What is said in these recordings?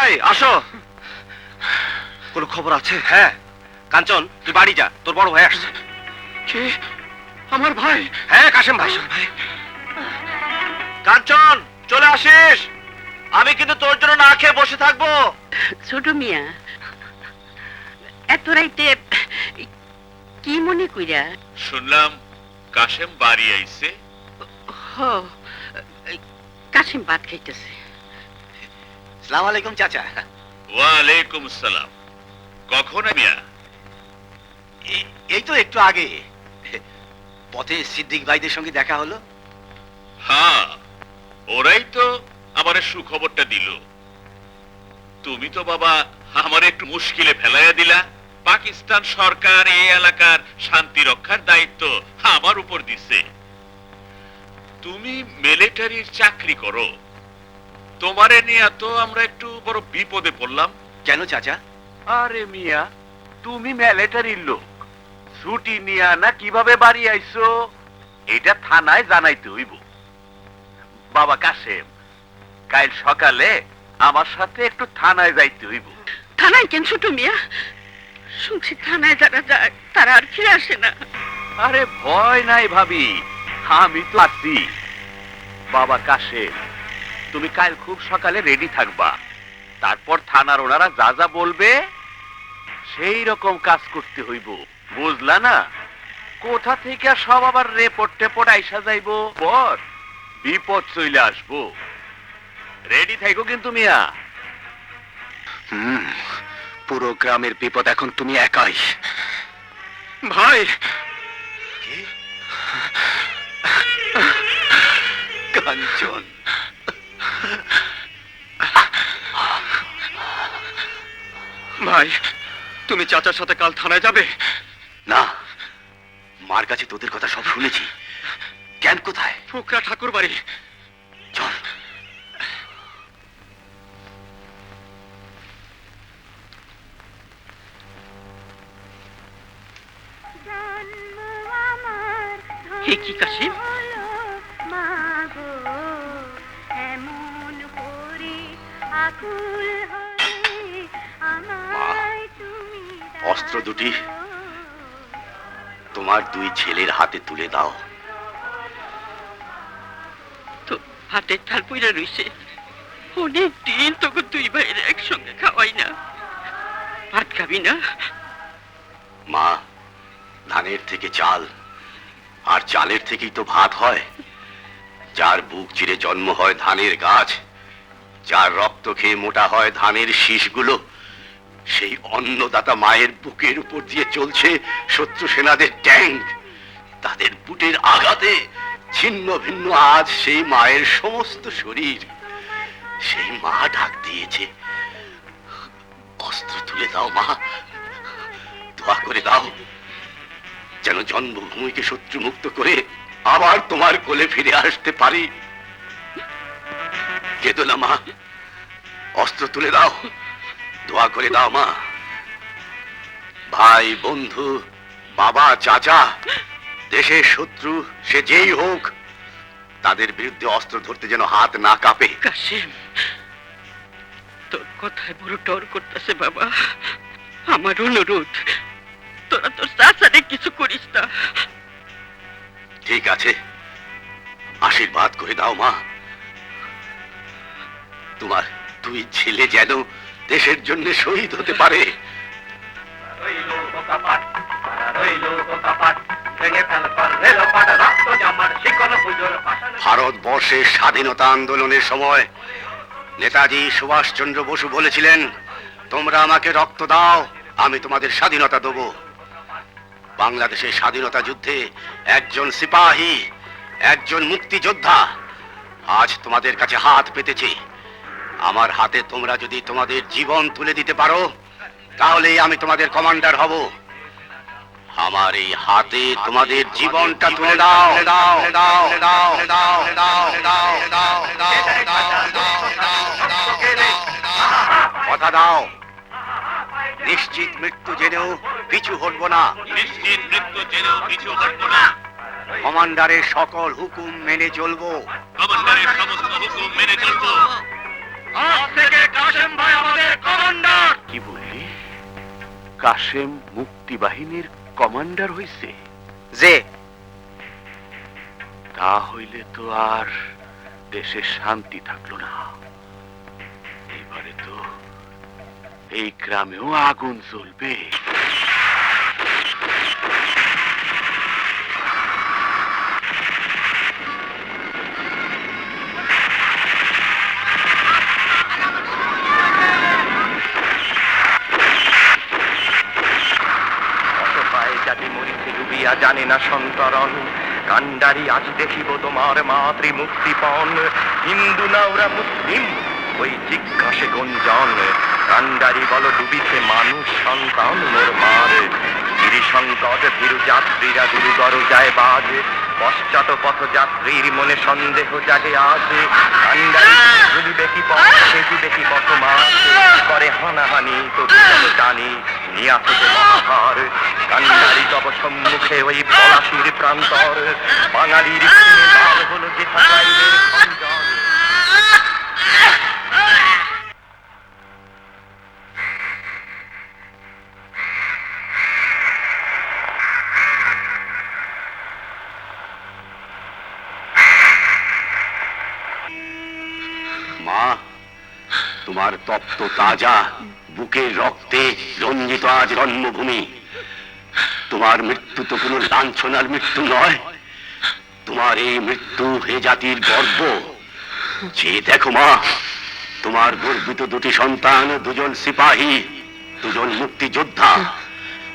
ভাই আসো। কোনো খবর আছে? হ্যাঁ, কাঞ্চন তুই বাড়ি যা, তোর বড় ভাই আসছে। কে? আমার ভাই? হ্যাঁ কাশেম ভাই। কাঞ্চন চলে আসিস, আমি কিন্তু তোর জন্য না খেয়ে বসে থাকবো। ছোট মিয়া, এত রাইতে কি মনে কইরা? শুনলাম কাশেম বাড়ি আইছে। কাশিম ভাত খাইতেছে। সালাম আলাইকুম চাচা। ওয়ালাইকুম সালাম। কখন মিয়া? এই তো একটু আগে পথে সিদ্দিক ভাইদের সঙ্গে দেখা হলো। হ্যাঁ, ওরাই তো আমার সুখবরটা দিল। তুমি তো বাবা আমার একটু মুশকিলে ফেলাইয়া দিলা। পাকিস্তান সরকার এই এলাকার শান্তি রক্ষার দায়িত্ব আমার উপর দিছে। তুমি মিলিটারির চাকরি করো, তোমারে নিয়ে তো আমরা একটু বড় বিপদে পড়লাম। কেন চাচা? আরে মিয়া, তুমি মিলিটারির লোক, ছুটি নিয়া না কিভাবে বাড়ি আইছো এটা থানায় জানাইতে হইব। বাবা কাশেম, কাল সকালে আমার সাথে একটু থানায় যাইতে হইব। থানায় কেন ছোট মিয়া? শুনছি থানায় যারা যায় তারা আর ফিরে আসে না। আরে ভয় নাই ভাবি, আমি তো আছি। বাবা কাশেম, তুমি কাল খুব সকালে রেডি থাকবা। তারপর থানার ওনারা যা যা বলবে সেই রকম কাজ করতে হইব, বুঝলা না? কোথা থেকে সব আবার রেপোর্ট টেপোর্ট আইসা যাইব, পর বিপদ চলে আসবো। রেডি থাইকো কিন্তু মিয়া। পুরো গ্রামের বিপদ এখন তুমি একাই। ভাই কাঞ্চন, ভাই তুমি চাচার সাথে কাল থানায় যাবে না? মার কাছে তোদের কথা সব শুনেছি। ক্যাম্প কোথায়? ফুকরা ঠাকুর বাড়ি। চল। হে কি কাশিম? অস্ত্র দুটি তোমার দুই ছেলের হাতে তুলে দাও। তো হাতের থাল পইরা রইছে। অনেক দিন তোকে দুই ভাইয়ের একসঙ্গে খাওয়াই না। ভাত খাবি না? মা, ধানের থেকে চাল আর চালের থেকেই তো ভাত হয়। যার বুক চিরে জন্ম হয় ধানের গাছ, যার রক্ত খেয়ে মোটা হয় ধানের শীষগুলো, সেই অন্নদাতা মায়ের বুকের উপর দিয়ে চলছে শত্রু সেনাদের ট্যাঙ্ক। তাদের বুটের আঘাতে ছিন্ন ভিন্ন আজ সেই মায়ের সমস্ত শরীর। সেই মা ডাক দিয়েছে, অস্ত্র তুলে দাও মা, দোয়া করে দাও যেন জন্মভূমিকে শত্রু মুক্ত করে আবার তোমার কোলে ফিরে আসতে পারি। কেঁদো না মা, অস্ত্র তুলে দাও, দোয়া করে দাও মা। ভাই, বন্ধু, বাবা, চাচা, দেশের শত্রু সে যেই হোক, তাদের বিরুদ্ধে অস্ত্র ধরতে যেন হাত না কাঁপে। কাশিম, তোর কথায় বড় ডর করতেছে বাবা। আমার অনুরোধ, তোরা তোর চাচারে কিছু করিস না। ঠিক আছে, আশীর্বাদ করে দাও মা। তোমার দুই ছেলে যেন দেশের জন্য শহীদ হতে পারে। ভারতবর্ষের স্বাধীনতা আন্দোলনের সময় নেতাজি সুভাষচন্দ্র বসু বলেছিলেন, তোমরা আমাকে রক্ত দাও, আমি তোমাদের স্বাধীনতা দেব। বাংলাদেশের স্বাধীনতা যুদ্ধে একজন সিপাহী, একজন মুক্তিযোদ্ধা আজ তোমাদের কাছে হাত পেতেছে। আমার হাতে তোমরা যদি তোমাদের জীবন তুলে দিতে পারো, তাহলেই আমি তোমাদের কমান্ডার হব। আমার এই হাতে তোমাদের জীবনটা তুলে দাও। কথা দাও, নিশ্চিত মৃত্যু জেনেও পিছু হটবো না। নিশ্চিত মৃত্যু জেনেও পিছু হটবো না। কমান্ডারের সকল হুকুম মেনে চলবো। কমান্ডারের সমস্ত হুকুম মেনে চলবো। আজ থেকে কাশেম ভাই আমাদের কাশেম মুক্তি বাহিনীর কমান্ডার হইছে? যে তা হইলে তো আর দেশে শান্তি থাকলো না। এবারে তো এই গ্রামেও আগুন জ্বলবে। অসহায় জাতি মরিতে ডুবিয়া জানে না সন্তরণ, কান্ডারি আজ দেখিব তোমার মাতৃ মুক্তিপণ। হিন্দু না ওরা মুসলিম ওই জিজ্ঞাসে গুঞ্জন, কান্ডারি বল ডুবিছে মানুষ সন্তান মোর মার। গিরিশঙ্কর ভীরু যাত্রীরা গুরুগর যায় বাজ, পশ্চাৎ পথ যাত্রীর মনে সন্দেহ জাগে আজ। কান্ডারি ভুলিবে কি পথ সেজিবে কি পথ মাছ, করে হানাহানি তবু জানি নিয়াছে যে মহাভার। কান্ডারি তব সম্মুখে ওই পলাশির প্রান্তর, বাঙালির লাল হলো যে থাকাইলের খঞ্জর। মা, তোমার তপ্ত তাজা বুকের রক্তে রঞ্জিত আজ জন্মভূমি। তোমার মৃত্যু তো কোনো লাঞ্ছনার মৃত্যু নয়, তোমার এই মৃত্যু হে জাতির গর্ব। যে দেখো মা, তোমার গর্বিত দুটি সন্তান, দুজন সিপাহী, দুজন মুক্তিযোদ্ধা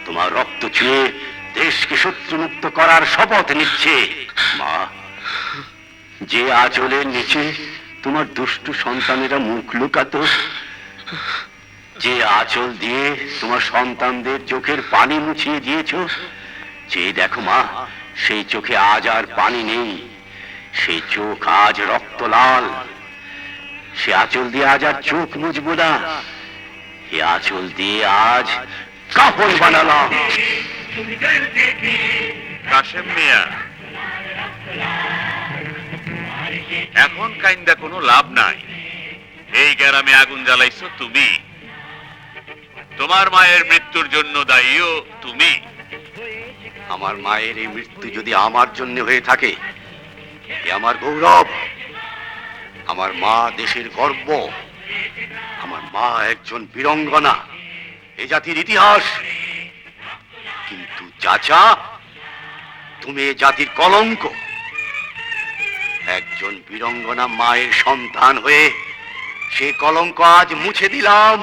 তোমার রক্ত ছুঁয়ে দেশকে শত্রুমুক্ত করার শপথ নিচ্ছে। মা, যে আঁচলের নিচে তোমার দুষ্টু সন্তানেরা মুখ লুকাতো, যে আঁচল দিয়ে তোমার সন্তানদের চোখের পানি মুছিয়ে দিয়েছো, যে দেখো মা, সেই চোখে আজ আর পানি নেই, সেই চোখ আজ রক্ত লাল। সে আঁচল দিয়ে আজ আর চোখ মুছবো না, এ আঁচল দিয়ে আজ কাপড় বানালাম। কাশেম মিয়া, এখন কাইন্দা কোনো লাভ নাই। এই গ্রামে আগুন জ্বালাইছো তুমি, তোমার মায়ের মৃত্যুর জন্য দায়ীও তুমি। আমার মায়ের এই মৃত্যু যদি আমার জন্য হয়ে থাকে, এ আমার গৌরব। আমার মা দেশের গর্ব, আমার মা একজন বীরঙ্গনা, এ জাতির ইতিহাস। কিন্তু চাচা, তুমি এ জাতির কলঙ্ক। একজন বীরঙ্গনা মায়ের সন্তান হয়ে সে কলঙ্ক আজ মুছে দিলাম।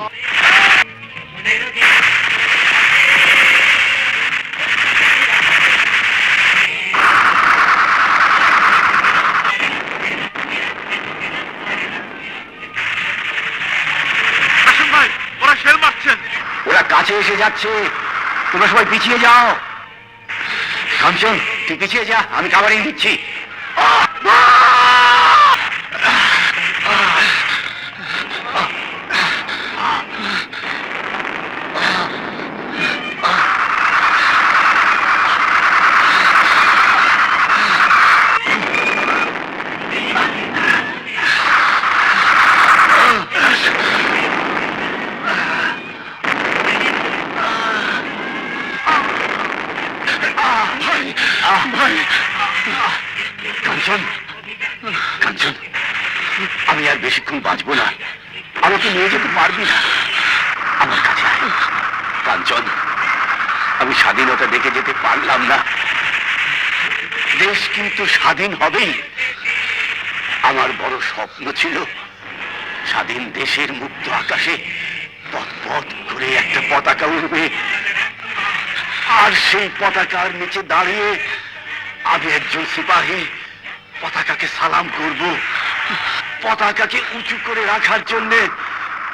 ভাই, ওরা শেল মারছে। ওরা কাছে এসে যাচ্ছে, তোমরা সবাই পিছিয়ে যাও। কাঞ্চন, তুই পিছিয়ে যা, আমি কাভারিং দিচ্ছি। কাঞ্চন, কাঞ্চন, আমি আর বেশিক্ষণ বাঁচবো না, আমাকে নিয়ে যেতে পারবি না। আমার কাছে আয়। কাঞ্চন, আমি স্বাধীনতা দেখে যেতে পারলাম না, দেশ কিন্তু স্বাধীন হবেই। আমার বড় স্বপ্ন ছিল স্বাধীন দেশের মুক্ত আকাশে পথ পথ করে একটা পতাকা উঠবে, আর সেই পতাকার নিচে দাঁড়িয়ে আমি একজন সিপাহী পতাকাকে সালাম করব, পতাকাকে উঁচু করে রাখার জন্য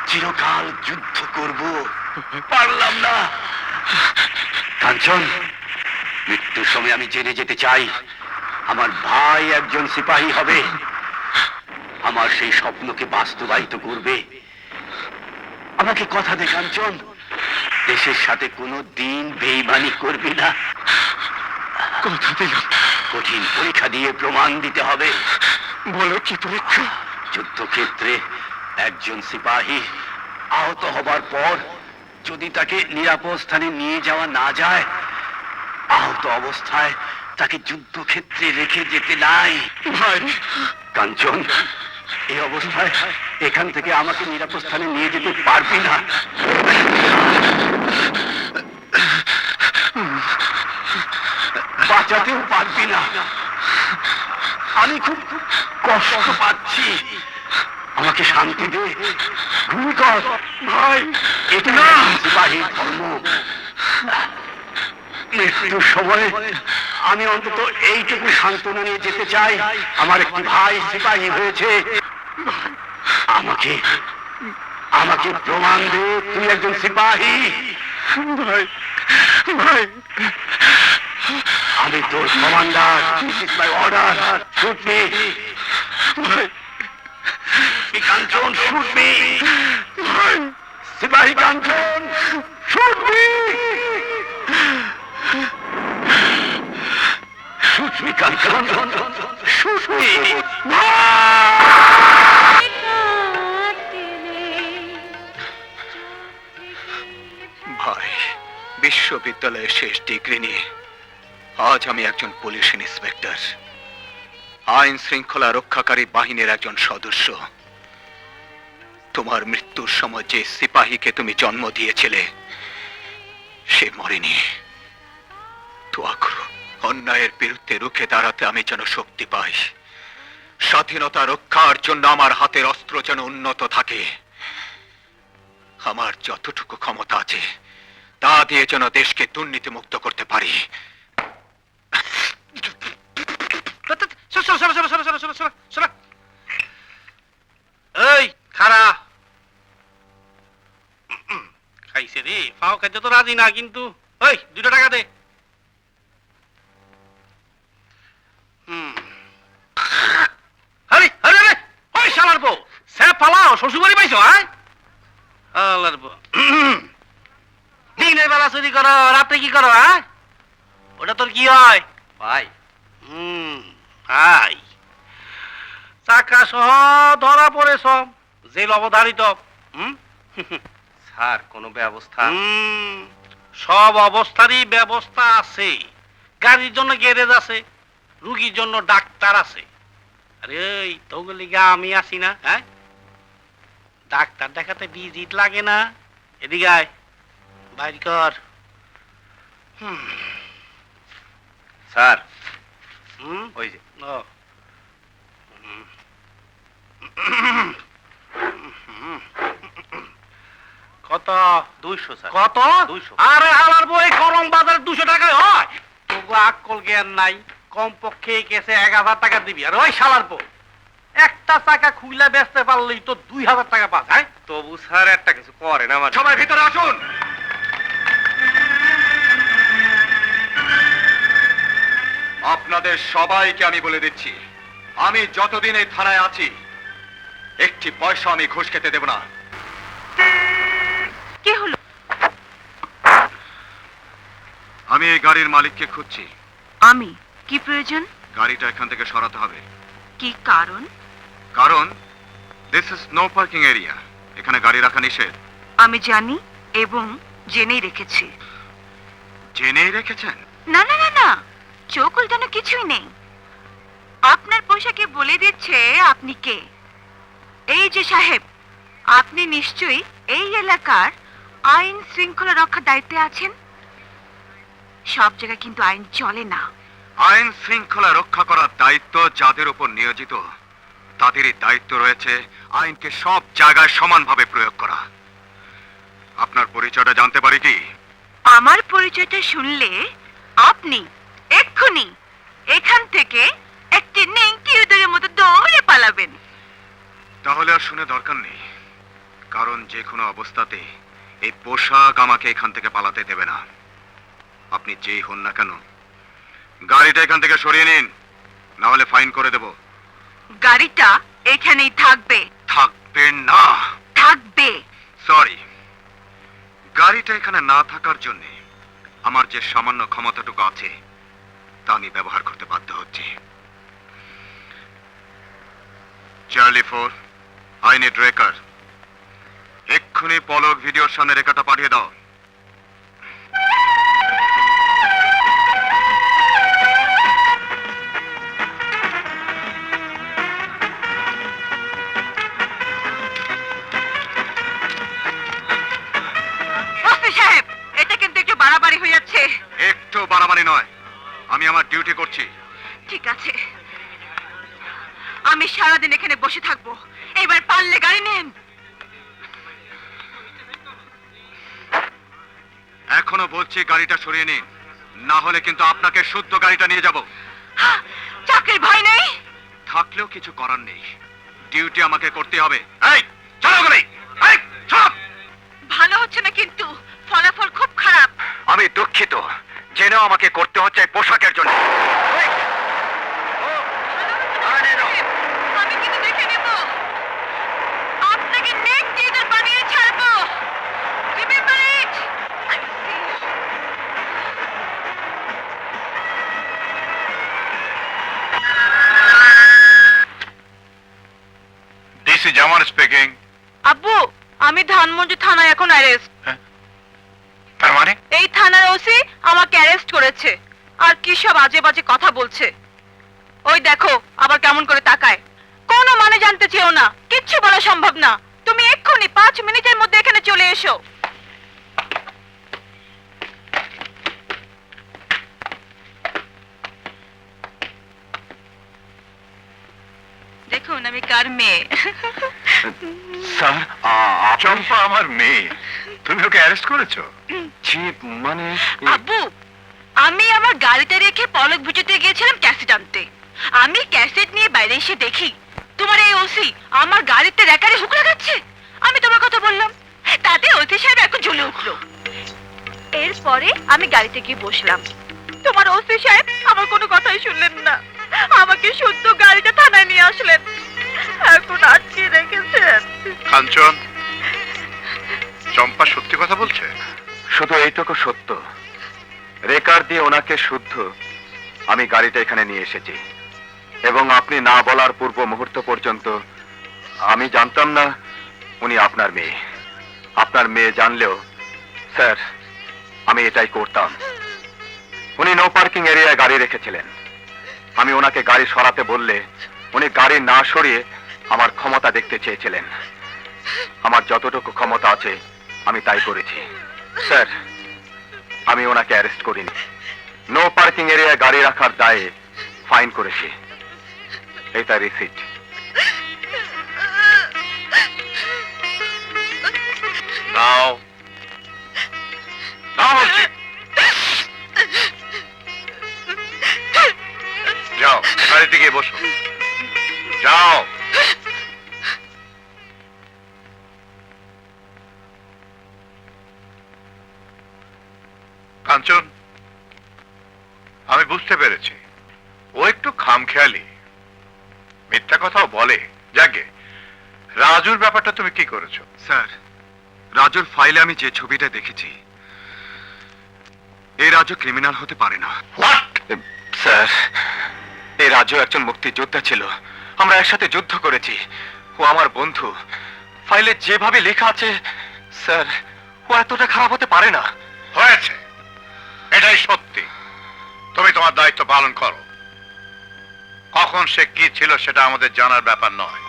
চিরকাল যুদ্ধ করব। পারলাম না। কাঞ্চন, মৃত্যুর সময় আমি জেনে যেতে চাই আমার ভাই একজন সিপাহী হবে, আমার সেই স্বপ্নকে বাস্তবায়িত করবে। আমাকে কথা দে কাঞ্চন, দেশের সাথে কোনো দিন বেইমানি করবি না। কথা দিলাম। কঠিন পরীক্ষা দিয়ে প্রমাণ দিতে হবে। বলো কি পরীক্ষা? যুদ্ধক্ষেত্রে একজন সিপাহী আহত হবার পর যদি তাকে নিরাপদ স্থানে নিয়ে যাওয়া না যায়, আহত অবস্থায় তাকে যুদ্ধক্ষেত্রে রেখে যেতে নাই। কাঞ্চন, এই অবস্থায় এখান থেকে আমাকে নিরাপদ স্থানে নিয়ে যেতে পারবি না। বাঁচাতেও পারবি না। আমি খুব কষ্ট পাচ্ছি, আমাকে শান্তি দে। গুলি কর ভাই, এটা না সিপাহীর ধর্ম। মৃত্যুর সময় আমি অন্তত এইটুকু সান্ত্বনা নিয়ে যেতে চাই, আমার একটি ভাই সিপাহী হয়েছে। আমাকে আমাকে প্রমাণ দে তুই একজন সিপাহী। ভাই ভাই, আমি তোর commander. This is my order, shoot me. Kanchan, shoot me. সিপাহী কাঞ্চন, শুট মি। শুট মি কাঞ্চন, শুট মি। ভাই, বিশ্ববিদ্যালয়ের শেষ ডিগ্রি নিয়ে আজ আমি একজন পুলিশ ইন্সপেক্টর, আইন শৃঙ্খলা রক্ষাকারী বাহিনীর একজন সদস্য। তোমার মৃত্যুর সময় যে সিপাহীকে তুমি জন্ম দিয়েছিলে সে মরেনি। দোয়া করো অন্যায়ের বিরুদ্ধে রুখে দাঁড়াতে আমি যেন শক্তি পাই, স্বাধীনতা রক্ষার জন্য আমার হাতের অস্ত্র যেন উন্নত থাকে। আমার যতটুকু ক্ষমতা আছে তা দিয়ে যেন দেশকে দুর্নীতি মুক্ত করতে পারি। এই খারা খাইছে রে, ফাও খাইতে তো রাজি না, কিন্তু ওই 2 টাকা দে। আরে আরে আরে, ওই শালার বউ, সে পালাও, শ্বশুরবাড়ি পাইছো? হ্যাঁ, শালার বউ, দিনের বেলা চুরি করো, রাতে কি করো? হ্যাঁ, ওটা তোর কি হয় ভাই? ভাই, চাকা সহ ধরা পড়ে সব জেল অবধারিত। স্যার, কোনো ব্যবস্থা? সব অবস্থারই ব্যবস্থা আছে। গাড়ির জন্য গ্যারেজ আছে, রুগীর জন্য ডাক্তার আছে। আরে ওই তোগুলিগা আমি আছি না? হ্যাঁ, ডাক্তার দেখাতে ভিজিট লাগে না? এদিকে আয়, বাইর কর। স্যার, ওই যে কত? 200 স্যার। কত? 200। আরে হালার বই, গরম বাজার 200 টাকায় হয়? তবু আক্কল জ্ঞান নাই, কমপক্ষে কেসে 1000 টাকা দিবি। আর ওই শালার বউ, একটা চাকা খুইলা বেচতে পারলেই তো 2000 টাকা পাস। হ্যাঁ, তবু স্যার একটা কিছু করেন আমার। সবাই ভিতরে আসুন। আপনাদের সবাইকে আমি বলে দিচ্ছি, আমি যতদিন এই থানায় আছি একটি পয়সা আমি ঘুষ খেতে দেব না। কি হলো? আমি এই গাড়ির মালিককে খুঁজছি। আমি? কি প্রয়োজন? গাড়িটা এখান থেকে সরাতে হবে। কি কারণ? কারণ this is no parking area, এখানে গাড়ি রাখা নিষেধ। আমি জানি এবং জেনেই রেখেছি। জেনেই রেখেছেন? না না না না, চোখ উল্টানো কিছুই নেই। আপনার পোশাকে বলে দিচ্ছে আপনি কে। এই যে সাহেব, আপনি নিশ্চয়ই এই এলাকার আইন শৃঙ্খলা রক্ষার দায়িত্বে আছেন। সব জায়গায় কিন্তু আইন চলে না। আইন শৃঙ্খলা রক্ষা করার দায়িত্ব যাদের উপর নিয়োজিত তাদেরই দায়িত্ব রয়েছে আইনকে সব জায়গায় সমানভাবে প্রয়োগ করা। আপনার পরিচয়টা জানতে পারি কি? আমার পরিচয়টা শুনলে আপনি এক্ষুনি এখান থেকে একটি নেংটি উদরের মতো দৌড়ে পালাবেন। তাহলে আর শুনে দরকার নেই, কারণ যে কোনো অবস্থাতে এই পোশাক আমাকে এখান থেকে পালাতে দেবে না। আপনি যেই হন না কেন, গাড়িটা এখান থেকে সরিয়ে নিন, না হলে ফাইন করে দেব। গাড়িটা এখানেই থাকবে। থাকবে না? থাকবে। সরি, গাড়িটা এখানে না থাকার জন্য আমার যে সামান্য ক্ষমতাটুকু আছে তা আমি ব্যবহার করতে বাধ্য হচ্ছি। Charlie 4, I need record. এক্ষুনি পলক ভিডিওর সামনে রেখাটা পাঠিয়ে দাও। ওসি সাহেব, এটা কিন্তু একটু বাড়াবাড়ি হয়ে যাচ্ছে। একটু বাড়াবাড়ি নয়, আমি আমার ডিউটি করছি। ঠিক আছে, আমি সারাদিন এখানে বসে থাকবো। এবার পারলে গাড়ি নেন। এখনো বলছি গাড়িটা সরিয়ে নিন, না হলে কিন্তু আপনাকে শুদ্ধ গাড়িটা নিয়ে যাব। চাকরির ভয় নেই? থাকলেও কিছু করার নেই, ডিউটি আমাকে করতে হবে। এই চলো গাড়ি, এই চল। ভালো হচ্ছে না কিন্তু, ফলাফল খুব খারাপ। আমি দুঃখিত, জেনেও আমাকে করতে হচ্ছে এই পোশাকের জন্য। আমি কিন্তু দেখে নেব, আপনাকে নেক্সট লিডার বানিয়ে ছাড়বো। Remember it. This is Zaman speaking. আব্বু, আমি ধানমন্ডি থানায় এখন অ্যারেস্ট। তার মানে? এই থানার ওসি আমাকে অ্যারেস্ট করেছে, আর কি সব আজে বাজে কথা বলছে। ওই দেখো আবার কেমন করে তাকায়। কোনো মানে জানতে চেও না, কিচ্ছু বলা সম্ভব না। তুমি এক্ষুনি 5 মিনিটের মধ্যে এখানে চলে এসো। দেখুন আমি কার মেয়ে। স্যার, চম্পা আমার মেয়ে। তুমি ওকে অ্যারেস্ট করেছো? জি, মানে আব্বু, আমি আমার গাড়িতে রেখে পলক বুঝতে গিয়েছিলাম ক্যাসেট আনতে। আমি ক্যাসেট নিয়ে বাইরে এসে দেখি তোমার এই ওসি আমার গাড়িতে রেকারে হুক লাগাচ্ছে। আমি তোমার কথা বললাম, তাতে ওসি সাহেব এখন জ্বলে উঠলো। এরপরে আমি গাড়িতে গিয়ে বসলাম। তোমার ওসি সাহেব আমার কোনো কথাই শুনলেন না, আমাকে শুদ্ধ গাড়িটা থানায় নিয়ে আসলেন। এখন আটকে রেখেছেন। কাঞ্চন, চম্পা সত্যি কথা বলছে? শুধু এইটুকু সত্য, রেকার দিয়ে ওনাকে শুদ্ধ আমি গাড়িটা এখানে নিয়ে এসেছি, এবং আপনি না বলার পূর্ব মুহূর্ত পর্যন্ত আমি জানতাম না উনি আপনার মেয়ে। আপনার মেয়ে জানলেও স্যার আমি এটাই করতাম। উনি নো পার্কিং এরিয়ায় গাড়ি রেখেছিলেন। আমি ওনাকে গাড়ি সরাতে বললে উনি গাড়ি না সরিয়ে আমার ক্ষমতা দেখতে চেয়েছিলেন। আমার যতটুকু ক্ষমতা আছে আমি তাই করেছি। স্যার, আমি ওনাকে অ্যারেস্ট করিনি, নো পার্কিং এরিয়ায় গাড়ি রাখার দায়ে ফাইন করেছি। এটা রিসিট। নাও নাও বলছি। যাও গাড়িতে গিয়ে বসো, যাও। কাঞ্চন, আমি বুঝতে পেরেছি ও একটু খামখেয়ালি, মিথ্যা কথাও বলে। যাকে রাজুর ব্যাপারটা তুমি কি করেছো? স্যার, রাজুর ফাইলে আমি যে ছবিটা দেখেছি, এই রাজু ক্রিমিনাল হতে পারে না। হোয়াট? স্যার, এই রাজু একজন মুক্তিযোদ্ধা ছিল, আমরা একসাথে যুদ্ধ করেছি। ও আমার বন্ধু। ফাইলে যেভাবে লেখা আছে স্যার, ও এতটা খারাপ হতে পারে না। হয়েছে, এটাই সত্যি। তুমি তোমার দায়িত্ব পালন করো। কখন সে কি ছিল সেটা আমাদের জানার ব্যাপার নয়।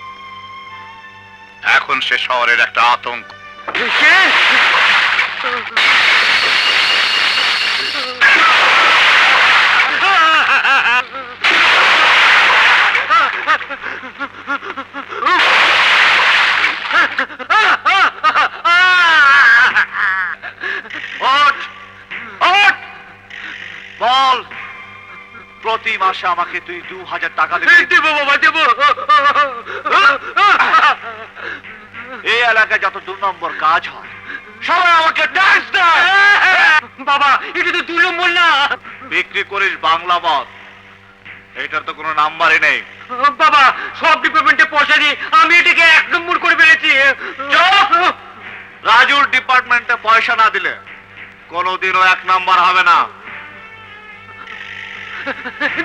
এখন সে শহরের একটা আতঙ্ক। বল, প্রতি মাসে আমাকে তুই 2000 টাকা দিবি? দেবো বাবা, দেবো। এই এলাকায় যত 2 নম্বর কাজ হয় সবাই আমাকে ট্যাক্স দেয়। বাবা, এটা তো 2 নম্বর না। বিক্রি করিস বাংলা মদ, এটার তো কোনো নাম্বারই নেই। বাবা, সব ডিপার্টমেন্টে পয়সা দিয়ে আমি এটাকে 1 নম্বর করে ফেলেছি। চুপ! রাজুর ডিপার্টমেন্টে পয়সা না দিলে কোনোদিনও 1 নাম্বার হবে না।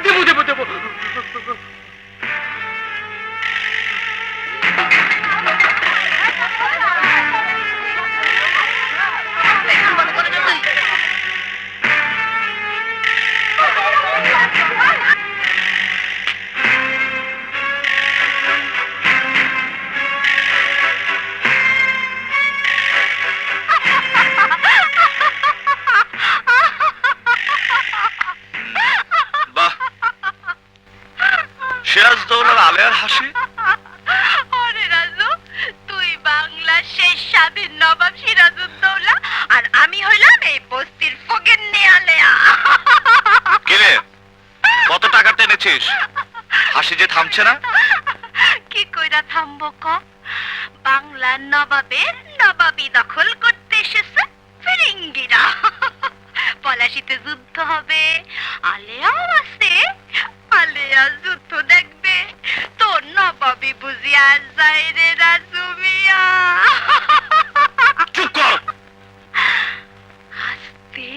দেবো দেবো দেবো। আমাদের নবাব সিরাজউদ্দৌলা, আর আমি হইলাম এই বস্তির ফকির নিয়ালেয়া। কিরে কত টাকা টেনেছিস? হাসি যে থামছে না। কি কইরা থামবো ক? বাংলার নবাবের নবাবী দখল করতে এসেছে ফিরিঙ্গিরা। পলাশিতে যুদ্ধ হবে, আলেয়াও আছে, আলেয়া যুদ্ধ দেখবে। তোর নবাবী বুঝি আর যায় রে রাজু মিয়া। চুপ কর। আস্তে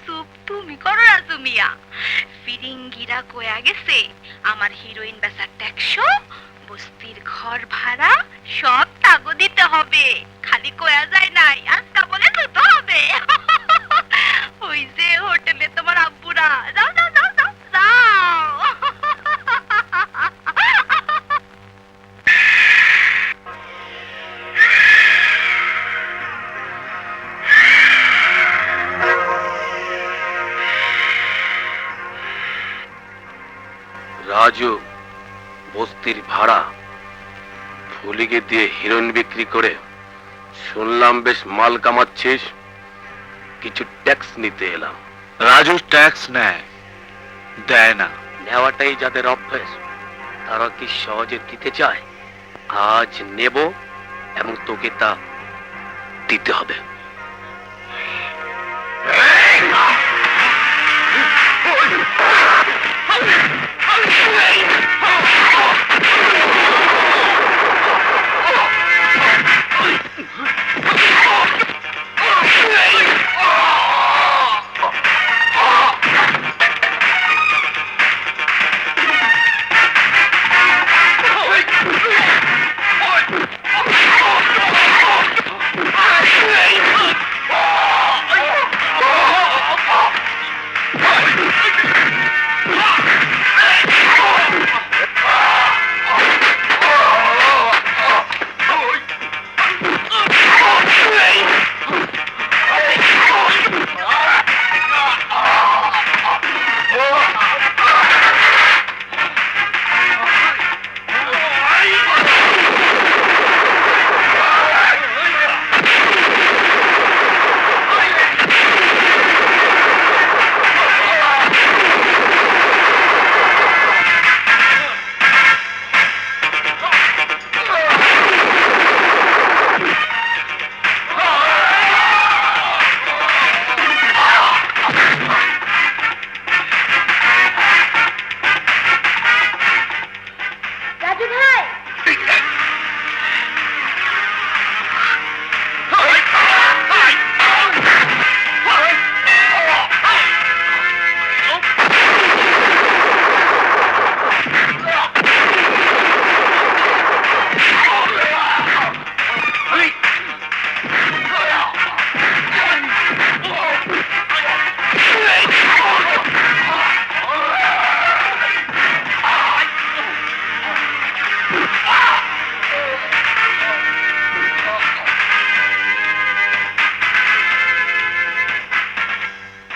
চুপ তুমি করো রাজু মিয়া। ফিরিঙ্গিরা কয়া গেছে আমার হিরোইন বেচার ট্যাক্স, বস্তির ঘর ভাড়া সব তাগো দিতে হবে। খালি কয়া যায় নাই, আজকা বলে তো হবে। ওই যে হোটেলে তোমার আব্বুরা। যাও যাও যাও যাও যাও। রাজু বস্তির ভাড়া ফুলিকে দিয়ে হিরোইন বিক্রি করে শুনলাম বেশ মাল কামাচ্ছিস, কিছু ট্যাক্স নিতে এলাম। রাজু ট্যাক্স নেয়, দেয় না। নেওয়াটাই যাদের অভ্যেস তারা কি সহজে দিতে চায়? আজ নেব এবং তোকে তা দিতে হবে।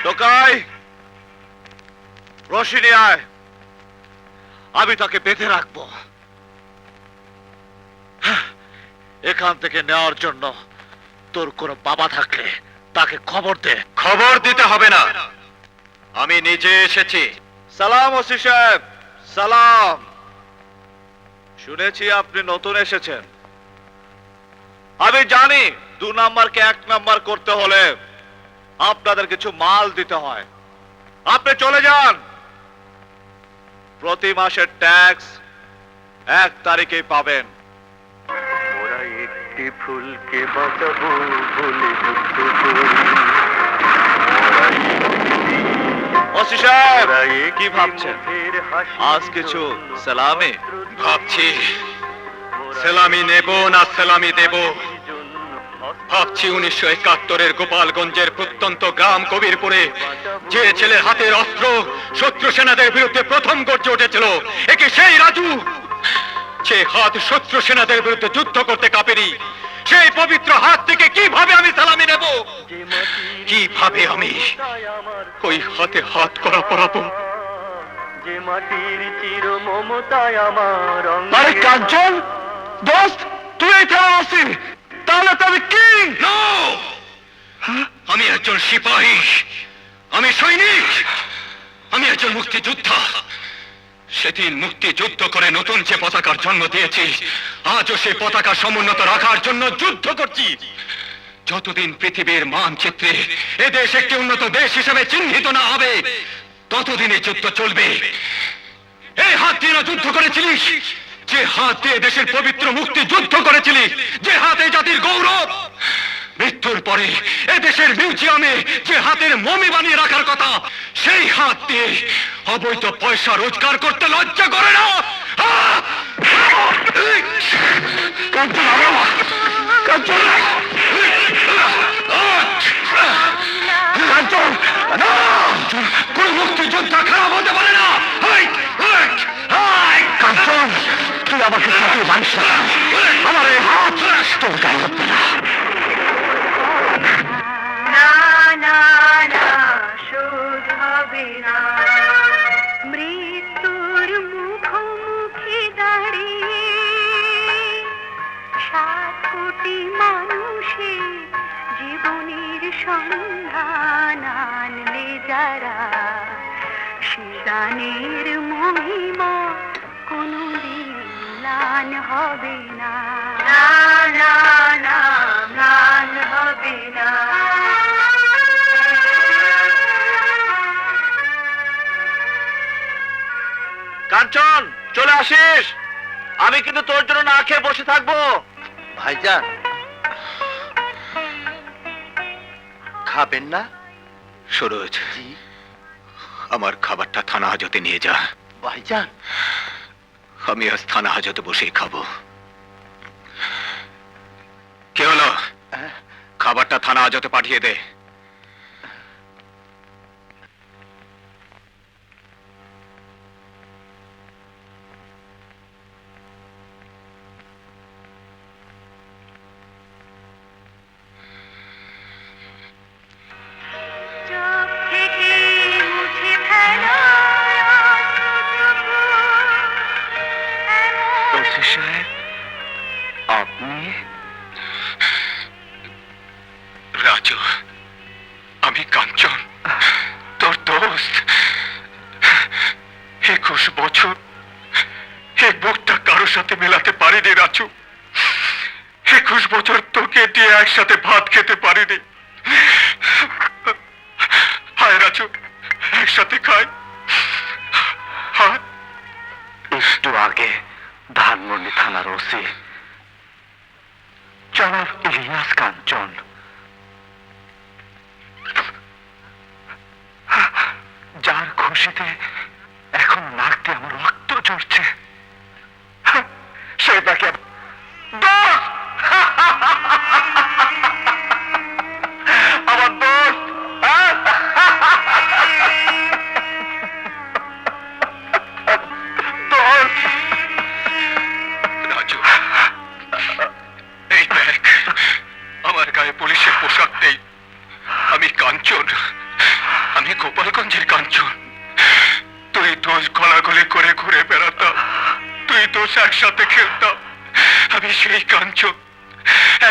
টোকাই, রশি নিয়ে আয়, আমি তাকে বেঁধে রাখবো। এখান থেকে নেওয়ার জন্য তোর কোনো বাবা থাকলে তাকে খবর দে। খবর দিতে হবে না, আমি নিজে এসেছি। সালাম ওসি সাহেব, সালাম। শুনেছি আপনি নতুন এসেছেন। আমি জানি 2 নাম্বারকে 1 নাম্বার করতে হলে আপনাদের কিছু মাল দিতে হয়। আপনি চলে যান, প্রতি মাসের ট্যাক্স 1 তারিখেই পাবেন। মোরা একটি ফুলকে বাঁচাবো বলে যুদ্ধ করি। ওসি সাহেব, কি ভাবছেন? আজ কিছু সালামি ভাবছি সেলামি নেব না সেলামি দেব। ভাবছি 1971-এর গোপালগঞ্জের প্রত্যন্ত গ্রাম কবিরপুরে যে ছেলের হাতের অস্ত্র শত্রু সেনাদের বিরুদ্ধে প্রথম গর্জে উঠেছিল, একে সেই রাজু। সে হাত শত্রু সেনাদের বিরুদ্ধে যুদ্ধ করতে কাঁপেনি। সেই পবিত্র হাত থেকে কিভাবে আমি সালামি নেব? কিভাবে আমি ওই হাতে হাত করা পরাবো? যে মাটির চির মমতায় আমার আরে কাঞ্চন, দোস্ত তুই এখানে আসছিস? তাহলে তো আমি কিং। আমি একজন সিপাহী, আমি সৈনিক, আমি একজন মুক্তিযোদ্ধা। সেদিন মুক্তিযুদ্ধ করে নতুন যে পতাকার জন্ম দিয়েছি, আজও সেই পতাকা সমুন্নত রাখার জন্য যুদ্ধ করছি। যতদিন পৃথিবীর মানচিত্রে এদেশ একটি উন্নত দেশ হিসেবে চিহ্নিত না হবে, ততদিন এই যুদ্ধ চলবে। এই হাত দিয়ে না যুদ্ধ করেছিলিস, যে হাত দিয়ে দেশের পবিত্র মুক্তি যুদ্ধ করেছিলি, যে হাতে জাতির গৌরব। মৃত্যুর পরে এদেশের মিউজিয়ামে যে হাতের মমি বানিয়ে রাখার কথা, সেই হাত দিয়ে অবৈধ পয়সা রোজগার করতে লজ্জা করে না? কোন মুক্তিযোদ্ধা খারাপ হতে পারে না। কাঞ্চন, তুই আমাকে সাথে মানিস না। আমার এই হাত তোর গায়ে লাগবে না। না না না, শোধ হবে না। মৃত্যুর মুখোমুখি দাঁড়িয়ে 7 কোটি মানুষের জীবনের সন্ধান আনলে যারা, সে গানের মহিমা কোনদিন ম্লান হবে না। না না না, ম্লান হবে না। কাঞ্চন, চলে আসিস। আমি কিন্তু তোর জন্য না খেয়ে বসে থাকবো। ভাইজান, খাবেন না? সুরজ, আমার খাবারটা থানা হাজতে নিয়ে যা। ভাইজান, আমি আজ থানা হাজতে বসেই খাবো। কে হলো? খাবারটা থানা হাজতে পাঠিয়ে দে। চোখ থেকে মুছে ফেলো ওসি সাহেব, আপনি? রাজু, আমি কাঞ্চন, তোর দোস্ত। 21 বছর এই বুকটা কারোর সাথে মেলাতে পারিনি রাজু। 21 বছর তোকে দিয়ে একসাথে ভাত খেতে পারিনি। হায় রাজু, একসাথে খাই। হায়। একটু আগে ধানমন্ডি থানার ওসি জনাব ইলিয়াস কাঞ্চন যার খুশিতে এখন নাক দিয়ে আমার রক্ত ঝরছে, সে তাকে আমার দোস্ত। রাজু, এই দেখ, আমার গায়ে পুলিশের পোশাক নেই। আমি কাঞ্চন, আমি গোপালগঞ্জের কাঞ্চন। তুই দোষ গলাগলি করে ঘুরে বেড়াতাম, তুই দোষ একসাথে খেলতাম। আমি সেই কাঞ্চন,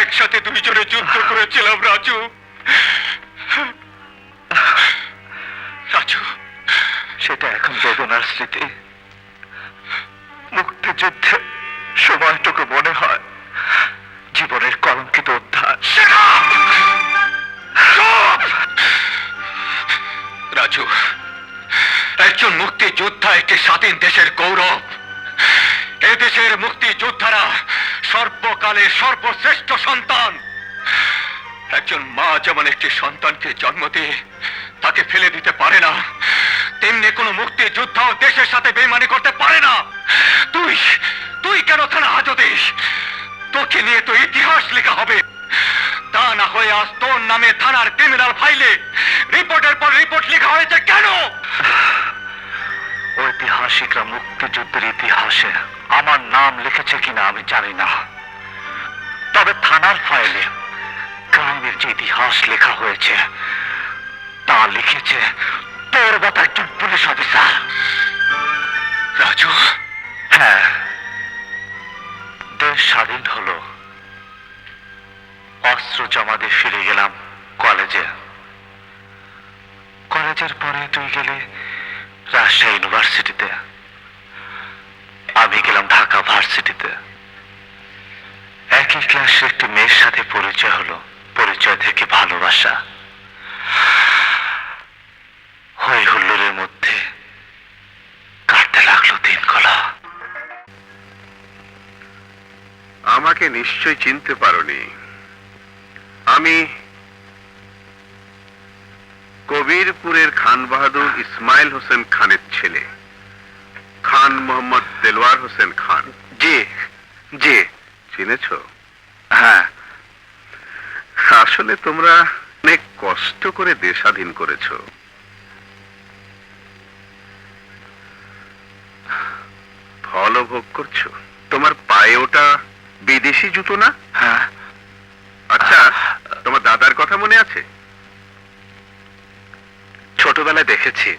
একসাথে দুইজনে যুদ্ধ করেছিলাম রাজু। রাজু, সেটা এখন বেদনার স্মৃতি। মুক্তিযুদ্ধে সময়টুকু মনে হয় জীবনের কলঙ্কিত অধ্যায়। রাজু, একজন মুক্তিযোদ্ধা একটি স্বাধীন দেশের গৌরব। এ দেশের মুক্তিযোদ্ধারা সর্বকালের সর্বশ্রেষ্ঠ সন্তান। একজন মা যেমন একটি সন্তানকে জন্ম দিয়ে তাকে ফেলে দিতে পারে না, তেমনি কোনো মুক্তিযোদ্ধাও দেশের সাথে বেইমানি করতে পারে না। তুই তুই কেন থানা হাজতে? তোকে নিয়ে তো ইতিহাস লেখা হবে। তা না হয়ে আজ তোর নামে থানার ক্রিমিনাল ফাইলে রিপোর্টের পর রিপোর্ট লেখা হয়েছে কেন? ঐতিহাসিকরা মুক্তিযুদ্ধের ইতিহাসে আমার নাম লিখেছে কিনা আমি জানি না, তবে থানার ফাইলে ক্রাইমের যে ইতিহাস লেখা হয়েছে তা লিখেছে তোর মতো একজন পুলিশ অফিসার। রাজু, হ্যাঁ, দেশ স্বাধীন হলো আসে একটি মেয়ের সাথে পরিচয় হলো, পরিচয় থেকে ভালোবাসা। হই হুল্লোড়ের মধ্যে কাটতে লাগলো দিনগুলো। আমাকে নিশ্চয় চিনতে পারোনি। আমি কবিরপুরের খান বাহাদুর ইসমাইল হোসেন খানের ছেলে, খান মোহাম্মদ দেলোয়ার হোসেন খান। জি জি, চিনেছ? হ্যাঁ। আসলে তোমরা অনেক কষ্ট করে দেশ স্বাধীন করেছ। ফলও ভোগ করছো। তোমার পায়ে ওটা বিদেশি জুতো না? হ্যাঁ। আচ্ছা, তোমার দাদার কথা মনে আছে? ছোটবেলায় দেখেছি,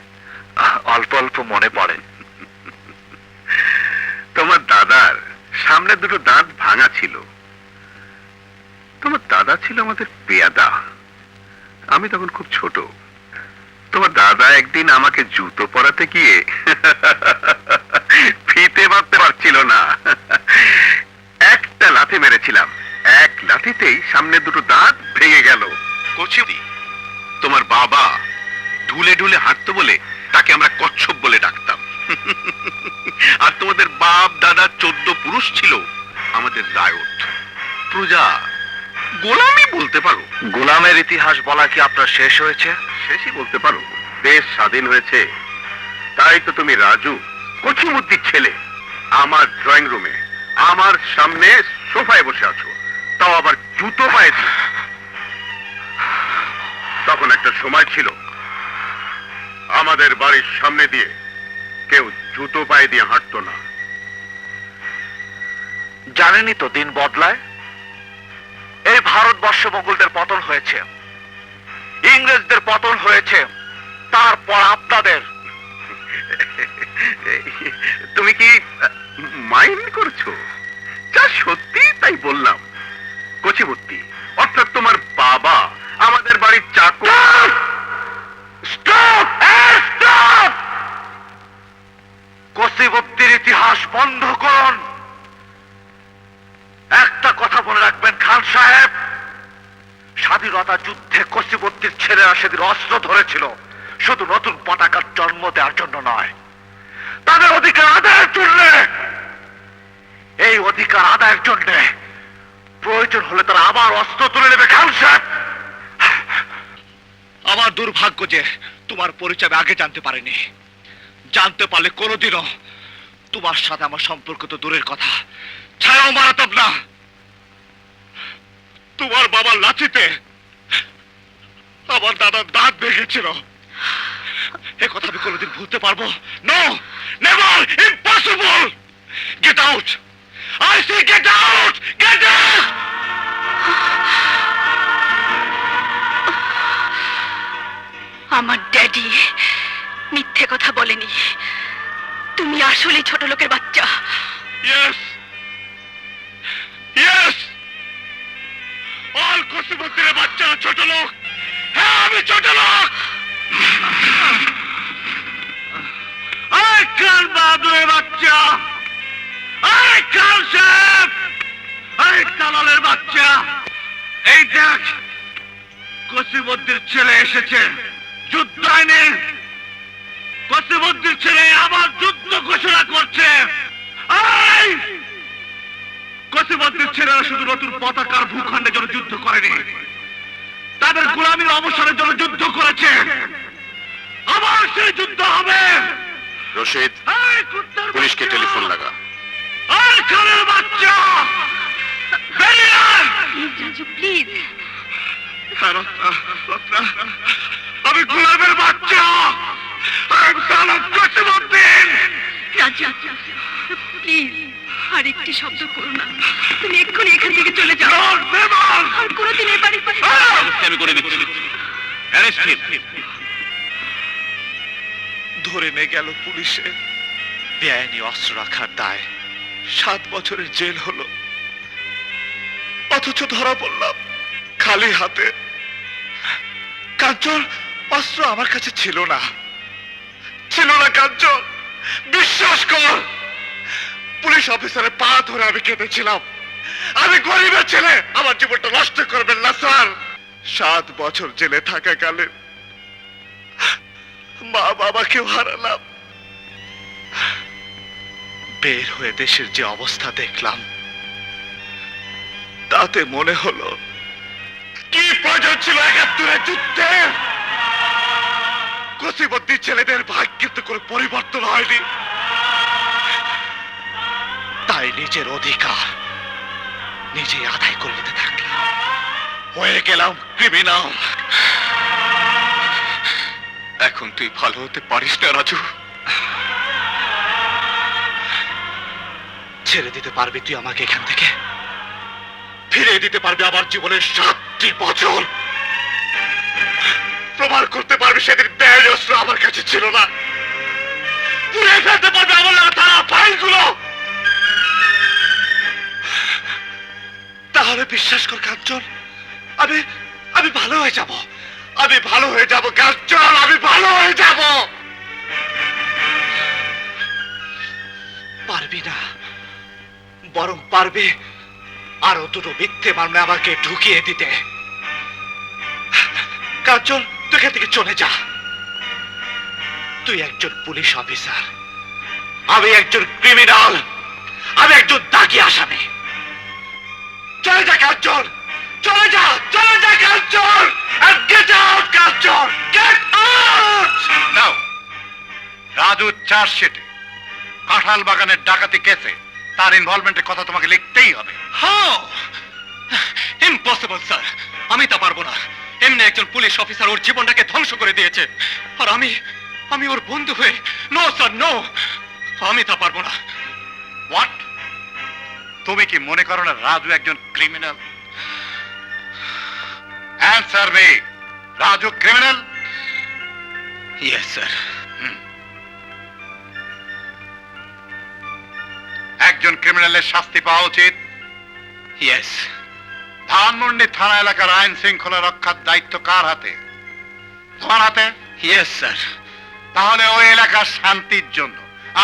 অল্প অল্প মনে পড়ে। তোমার দাদার সামনে দুটো দাঁত ভাঙা ছিল। তোমার দাদা ছিল আমাদের পেয়াদা। আমি তখন খুব ছোট। তোমার দাদা একদিন আমাকে জুতো পরাতে গিয়ে ফিতে বাঁধতে পারছিল না। একটা লাথি মেরেছিলাম, এক লাথিতেই সামনে দুটো দাঁত ভেঙে গেল। কচি, তোমার বাবা ঢুলে ঢুলে হাঁটতো বলে তাকে আমরা কচ্ছপ বলে ডাকতাম। আর তোমাদের বাপ দাদা 14 পুরুষ ছিল আমাদের রায়ত, প্রজা, গোলামি বলতে পারো। গোলামের ইতিহাস বলা কি আপনার শেষ হয়েছে? শেষই বলতে পারো। দেশ স্বাধীন হয়েছে, তাই তো তুমি রাজু, কচিমুদ্দির ছেলে, আমার ড্রয়িং রুমে আমার সামনে সোফায় বসে আছো, তাও আবার জুতো পায়ে দিয়ে। তখন একটা সময় ছিল আমাদের বাড়ির সামনে দিয়ে কেউ জুতো পায়ে দিয়ে হাঁটতো না। জানেনই তো দিন বদলায়। এই ভারতবর্ষ মোগলদের পতন হয়েছে, ইংরেজদের পতন হয়েছে, তারপর আপনাদের। তুমি কি মাইন্ড করছো? যা সত্যি তাই বললাম। কচিমূর্তি অর্থাৎ তোমার বাবা আমাদের বাড়ির চাকর। স্টপ! স্টপ! কসিবদ্দির ইতিহাস বন্ধ করুন। একটা কথা মনে রাখবেন খান সাহেব, স্বাধীনতা যুদ্ধে কসিবদ্দির ছেলেরা সেদিন অস্ত্র ধরেছিল শুধু নতুন পতাকার জন্ম দেওয়ার জন্য নয়, তাদের অধিকার আদায়ের জন্য। এই অধিকার আদায়ের জন্য প্রয়োজন হলে তারা আবার অস্ত্র তুলে নেবে। খান সাহেব, আমার দুর্ভাগ্য যে তোমার পরিচয় আমি আগে জানতে পারিনি। জানতে পারলে কোনোদিনও তোমার সাথে আমার সম্পর্ক তো দূরের কথা, ছায়াও মারাতাম না। তোমার বাবার লাঠিতে আমার দাদার দাঁত ভেঙেছিল, এ কথা আমি কোনোদিন ভুলতে পারবো? No, never, impossible. Get out, I say get out, get out. আমার ড্যাডি মিথ্যে কথা বলেনি। তুমি আসলে ছোট লোকের বাচ্চা। Yes, yes, অল কসিমুদ্দিনের বাচ্চারা ছোট লোক। হ্যাঁ, আমি ছোট লোক। আরে খান বাহাদুরের বাচ্চা, আরে খান সাহেব, আরে দালালের বাচ্চা, এই দেখ কসিমুদ্দির ছেলে এসেছে। যুদ্ধ আইনে কসিমুদ্দির ছেলে আবার যুদ্ধ ঘোষণা করছে। কসিমুদ্দির ছেলেরা শুধু নতুন পতাকার ভূখণ্ডের জন্য যুদ্ধ করেনি, তাদের গোলামীর অবসরের জন্য যুদ্ধ করেছে। আবার সেই যুদ্ধ হবে। রশিদ, পুলিশকে টেলিফোন লাগা। আর খানের বাচ্চা বেরিয়ে আয়। রাজু প্লিজ। আমি গোলামের বাচ্চা, কসিমুদ্দিন। রাজু প্লিজ আর একটি শব্দ করো না। তুমি এক্ষুনি এখান থেকে চলে যাও। আর কোনোদিন এই বাড়ির পাশে আমি করে দিচ্ছি। ধরে নিয়ে গেল পুলিশে, বেআইনি অস্ত্র রাখার দায় 7 বছরের জেল হলো। অথচ ধরা পড়লাম খালি হাতে। কাঞ্চন, অস্ত্র আমার কাছে ছিল না, ছিল না কাঞ্চন, বিশ্বাস কর। পুলিশ অফিসারের পা ধরে আমি কেঁদেছিলাম। আমি গরিবের ছেলে, আমার জীবনটা নষ্ট করবেন না স্যার। 7 বছর জেলে থাকাকালে মা বাবাকেও হারালাম। বের হয়ে দেশের যে অবস্থা দেখলাম, তাতে মনে হলো কি প্রয়োজন ছিল 71-এর যুদ্ধের। কচিবদ্দি ছেলেদের ভাগ্য কিন্তু কোনো পরিবর্তন হয়নি, তাই নিজের অধিকার নিজেই আদায় করে নিতে থাকলাম। হয়ে গেলাম ক্রিমিনাল। এখন তুই ভালো হতে পারিস না রাজু। ছেড়ে দিতে পারবি তুই আমাকে এখান থেকে? ফিরিয়ে দিতে পারবি আমার জীবনের 7টি বছর? প্রমাণ করতে পারবি সেদিন দেহের অস্ত্র আমার কাছে ছিল না? পুড়ে ফেলতে পারবি আমার নামে থানা ফাইলগুলো? তাহলে বিশ্বাস কর কাঞ্চন, আমি ভালো হয়ে যাব। আমি ভালো হয়ে যাব কাঞ্চন, আমি ভালো হয়ে যাব। পারবি না, বরং পারবে আরো 2টো মিথ্যে মামলা আমাকে ঢুকিয়ে দিতে। কাঞ্চন, তুই এখান থেকে চলে যা। তুই একজন পুলিশ অফিসার, আমি একজন ক্রিমিনাল, আমি একজন দাগি আসামি। চলে যা কাঞ্চন, চলে যা, চলে যা কাঞ্চন, and get out Kanchan, get out! নাও, রাজু চার্জশিটে কাঁঠাল বাগানের ডাকাতি কেসে তার ইনভলভমেন্টের কথা তোমাকে লিখতেই হবে। হাউ ইম্পসিবল স্যার, আমি তা পারবো না। এমনি একজন পুলিশ অফিসার ওর জীবনটাকে ধ্বংস করে দিয়েছে, আর আমি ওর বন্ধু হয়ে, নো স্যার নো, আমি তা পারবো না। হোয়াট? তুমি কি মনে করো না রাজু একজন criminal? Answer me, Raju criminal? Yes sir. একজন ক্রিমিনালের শাস্তি পাওয়া উচিত। ইয়েস। ধানমন্ডি থানা এলাকার আইন শৃঙ্খলা রক্ষার দায়িত্ব কার হাতে? তোমার হাতে? Yes sir. তাহলে ওই এলাকার শান্তির জন্য,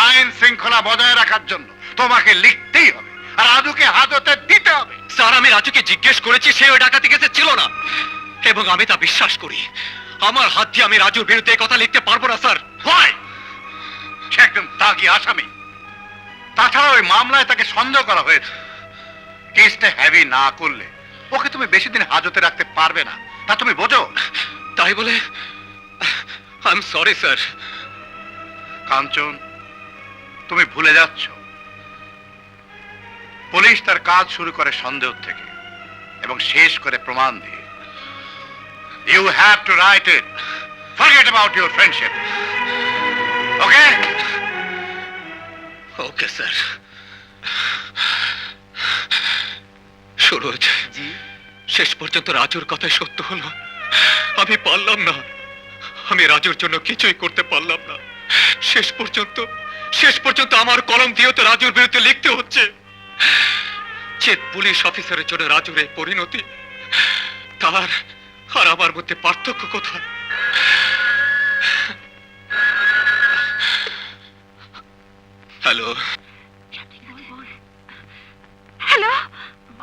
আইন শৃঙ্খলা বজায় রাখার জন্য তোমাকে লিখতেই হবে, আর রাজুকে হাজতে দিতে হবে। স্যার, আমি রাজুকে জিজ্ঞেস করেছি, সে ওই ডাকাতি কেসে ছিল না, এবং আমি তা বিশ্বাস করি। আমার হাত দিয়ে আমি রাজুর বিরুদ্ধে কথা লিখতে পারবো না স্যার। ভয়, সে একজন দাগি আসামি। তাছাড়া ওই মামলায় তাকে সন্দেহ করা হয়েছে। কেসটা হেভি না করলে ওকে তুমি বেশি দিন হাজতে রাখতে পারবে না, তা তুমি বোঝো। তাই বলে আই এম সরি স্যার। কাঞ্চন, তুমি ভুলে যাচ্ছ, পুলিশ তার কাজ শুরু করে সন্দেহ থেকে এবং শেষ করে প্রমাণ দিয়ে। You have to write it, forget about your friendship. Okay? Okay sir. Suraj, শেষ পর্যন্ত রাজুর কথাই সত্য হলো। আমি পারলাম না, আমি রাজুর জন্য কিছুই করতে পারলাম না। শেষ পর্যন্ত আমার কলম দিয়েও তো রাজুর বিরুদ্ধে লিখতে হচ্ছে। যে পুলিশ অফিসারের জন্য রাজুর এই পরিণতি, তার আর আমার মধ্যে পার্থক্য কোথায়? হ্যালো হ্যালো,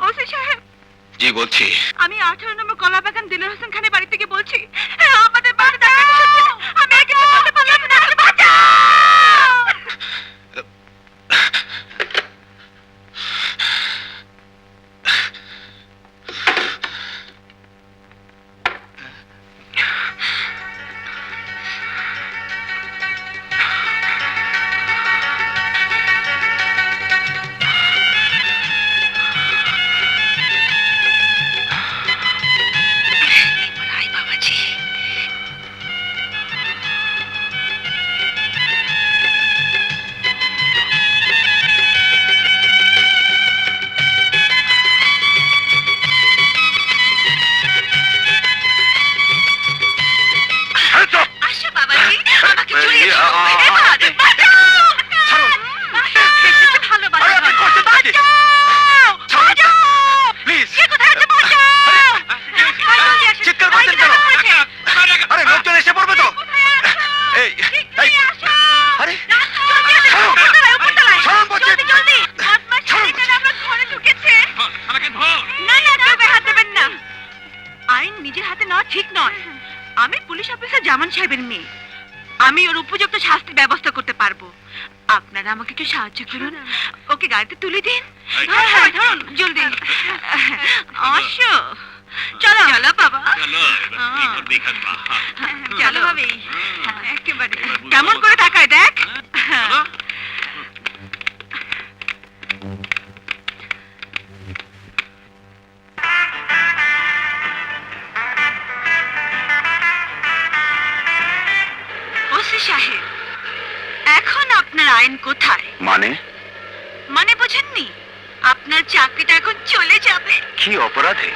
ওসি সাহেব, জি বলছি। আমি 18 নম্বর কলাবাগান দিলের হোসেন খানের বাড়ি থেকে বলছি। আমাদের বাড়ি ডাকাতি হচ্ছে। আমি আর কিছু বলতে পারলাম না, আমাকে বাঁচাও! ঠিক নয়। আমি পুলিশ অফিসার জামান সাহেবের মেয়ে, আমি ওর উপযুক্ত শাস্তির ব্যবস্থা করতে পারবো। আপনারা আমাকে একটু সাহায্য করুন, ওকে গাড়িতে তুলে দিন। হ্যাঁ হ্যাঁ ধরুন জলদি। আসো, চলো চলো বাবা, চলো ভাবি। একেবারে কেমন করে তাকায় দেখ। ওসি সাহেব, এখন আপনার আইন কোথায়? মানে মানে বোঝেননি? আপনার চাকরিটা এখন চলে যাবে। কি অপরাধে?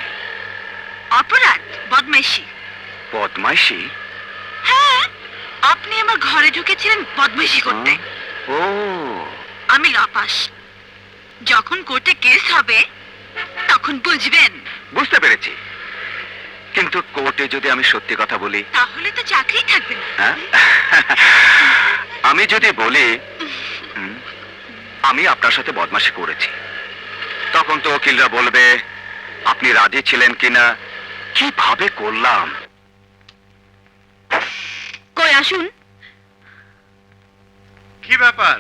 অপরাধ বদমাইশি। বদমাইশি? হ্যাঁ, আপনি আমার ঘরে ঢুকেছিলেন বদমাইশি করতে। ও, আমি লপাস। যখন কোর্টে কেস হবে তখন বুঝবেন। বুঝতে পেরেছি, কিন্তু কোর্টে যদি আমি সত্যি কথা বলি তাহলে তো চাকরি থাকবে না। হ্যাঁ? আমি যদি বলি আমি আপনার সাথে বদমাশি করেছি, তখন তো উকিলরা বলবে আপনি রাজি ছিলেন কিনা, কিভাবে করলাম। কই আসুন। কি ব্যাপার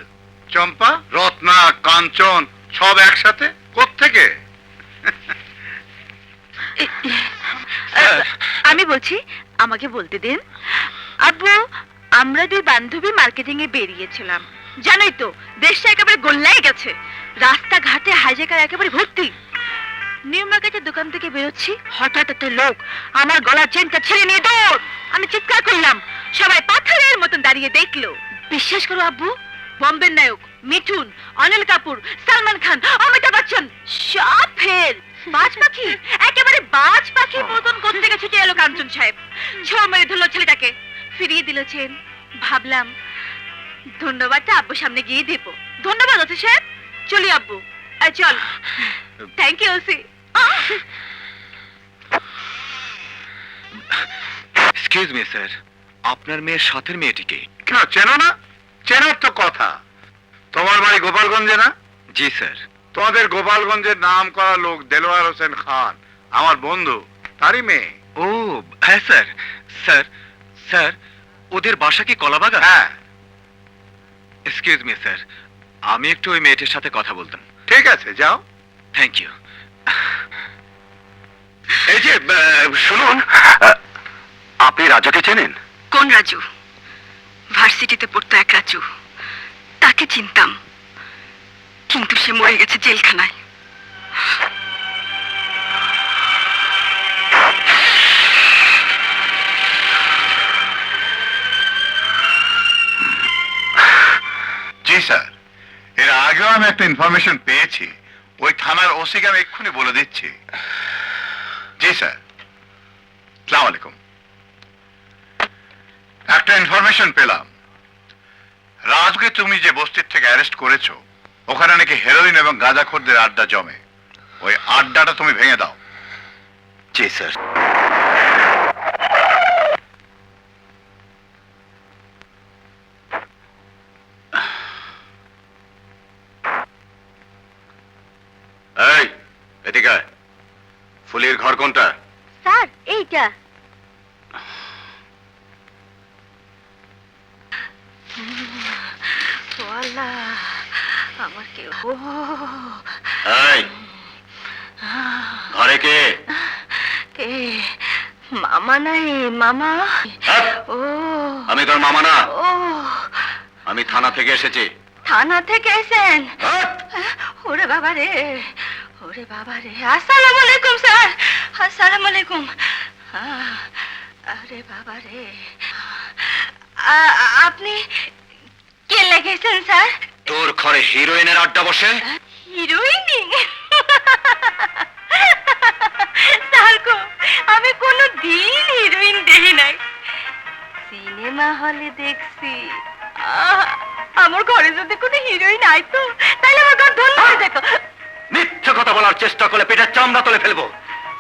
চম্পা, রত্না, কাঞ্চন সব একসাথে কোত্থেকে? আমি বলছি, আমাকে বলতে দিন। আব্বু, আমরা দুই বান্ধবী মার্কেটিং এ বেরিয়েছিলাম। জানোই তো দেশটা একেবারে গোল্লাই গেছে, রাস্তাঘাটে হাইজ্যাকার একেবারে ভর্তি। নিউ মার্কেটের দোকান থেকে বেরোচ্ছি, হঠাৎ একটা লোক আমার গলার চেনটা ছিঁড়ে নিয়ে দৌড়। আমি চিৎকার করলাম, সবাই পাথরের মতন দাঁড়িয়ে দেখলো। বিশ্বাস করো আব্বু, বম্বের নায়ক মিঠুন, অনিল কাপুর, সালমান খান, অমিতাভ বচ্চন সব ফের বাজ পাখি, একেবারে বাজ পাখির মতন কোথা থেকে ছুটে এলো কাঞ্চন সাহেব। ছো মেরে ধরলো ছেলেটাকে, ফিরিয়ে দিল চেন। ভাবলাম ধন্যবাদটা আব্বুর সামনে গিয়ে দেব। ধন্যবাদ ওসি সাহেব, চলি আব্বু। চল। Thank you OC. Excuse me sir, আপনার মেয়ের সাথের মেয়েটিকে? কেন চেনো না? চেনার তো কথা। তোমার বাড়ি গোপালগঞ্জে না? জি স্যার। তোমাদের গোপালগঞ্জের নাম করা লোক দেলোয়ার হোসেন খান আমার বন্ধু, তারই মেয়ে। ও হ্যাঁ স্যার। স্যার স্যার ওদের বাসা কি কলাবাগান? হ্যাঁ। এক্সকিউজ মি স্যার, আমি একটু ওই মেয়েটির সাথে কথা বলতাম। ঠিক আছে, যাও। Thank you. এই যে শুনুন, আপনি রাজাকে চেনেন? কোন রাজু? ভার্সিটিতে পড়তো এক রাজু, তাকে চিনতাম, কিন্তু সে মরে গেছে জেলখানায়। জি স্যার, এর আগেও আমি একটা ইনফরমেশন পেয়েছি, ওই থানার ওসিকে আমি এক্ষুনি বলে দিচ্ছি। জি স্যার, আসসালামু আলাইকুম। একটা ইনফরমেশন পেলাম, রাজুকে তুমি যে বস্তির থেকে অ্যারেস্ট করেছো, ওখানে নাকি হেরোইন এবং গাঁজাখোরদের আড্ডা জমে। ওই আড্ডাটা তুমি ভেঙে দাও। জি স্যার। এই এদিকে আয়। ফুলির ঘর কোনটা? স্যার এইটা। আমার কেউ এই ঘরে কে? কে? মামা নাই মামা। হ্যাঁ? ও আমি তোর মামা না, ও আমি থানা থেকে এসেছি। থানা থেকে এসেন? হ্যাঁ? ওরে বাবা রে, ওরে বাবা রে। আসসালামু আলাইকুম স্যার। আসসালামু আলাইকুম। আরে বাবা রে, আপনি কে লেগেছেন স্যার? তোর ঘরে হিরোইনের আড্ডা বসে? হিরোইনি? স্যার গো, আমি কোনো দিন হিরোইন দেখি নাই, সিনেমা হলে দেখছি। আমার ঘরে যদি কোনো হিরোইন আইতো তাহলে আমার ঘর ধন্য হয়ে যেত। মিথ্যে কথা বলার চেষ্টা করলে পেটের চামড়া তুলে ফেলবো।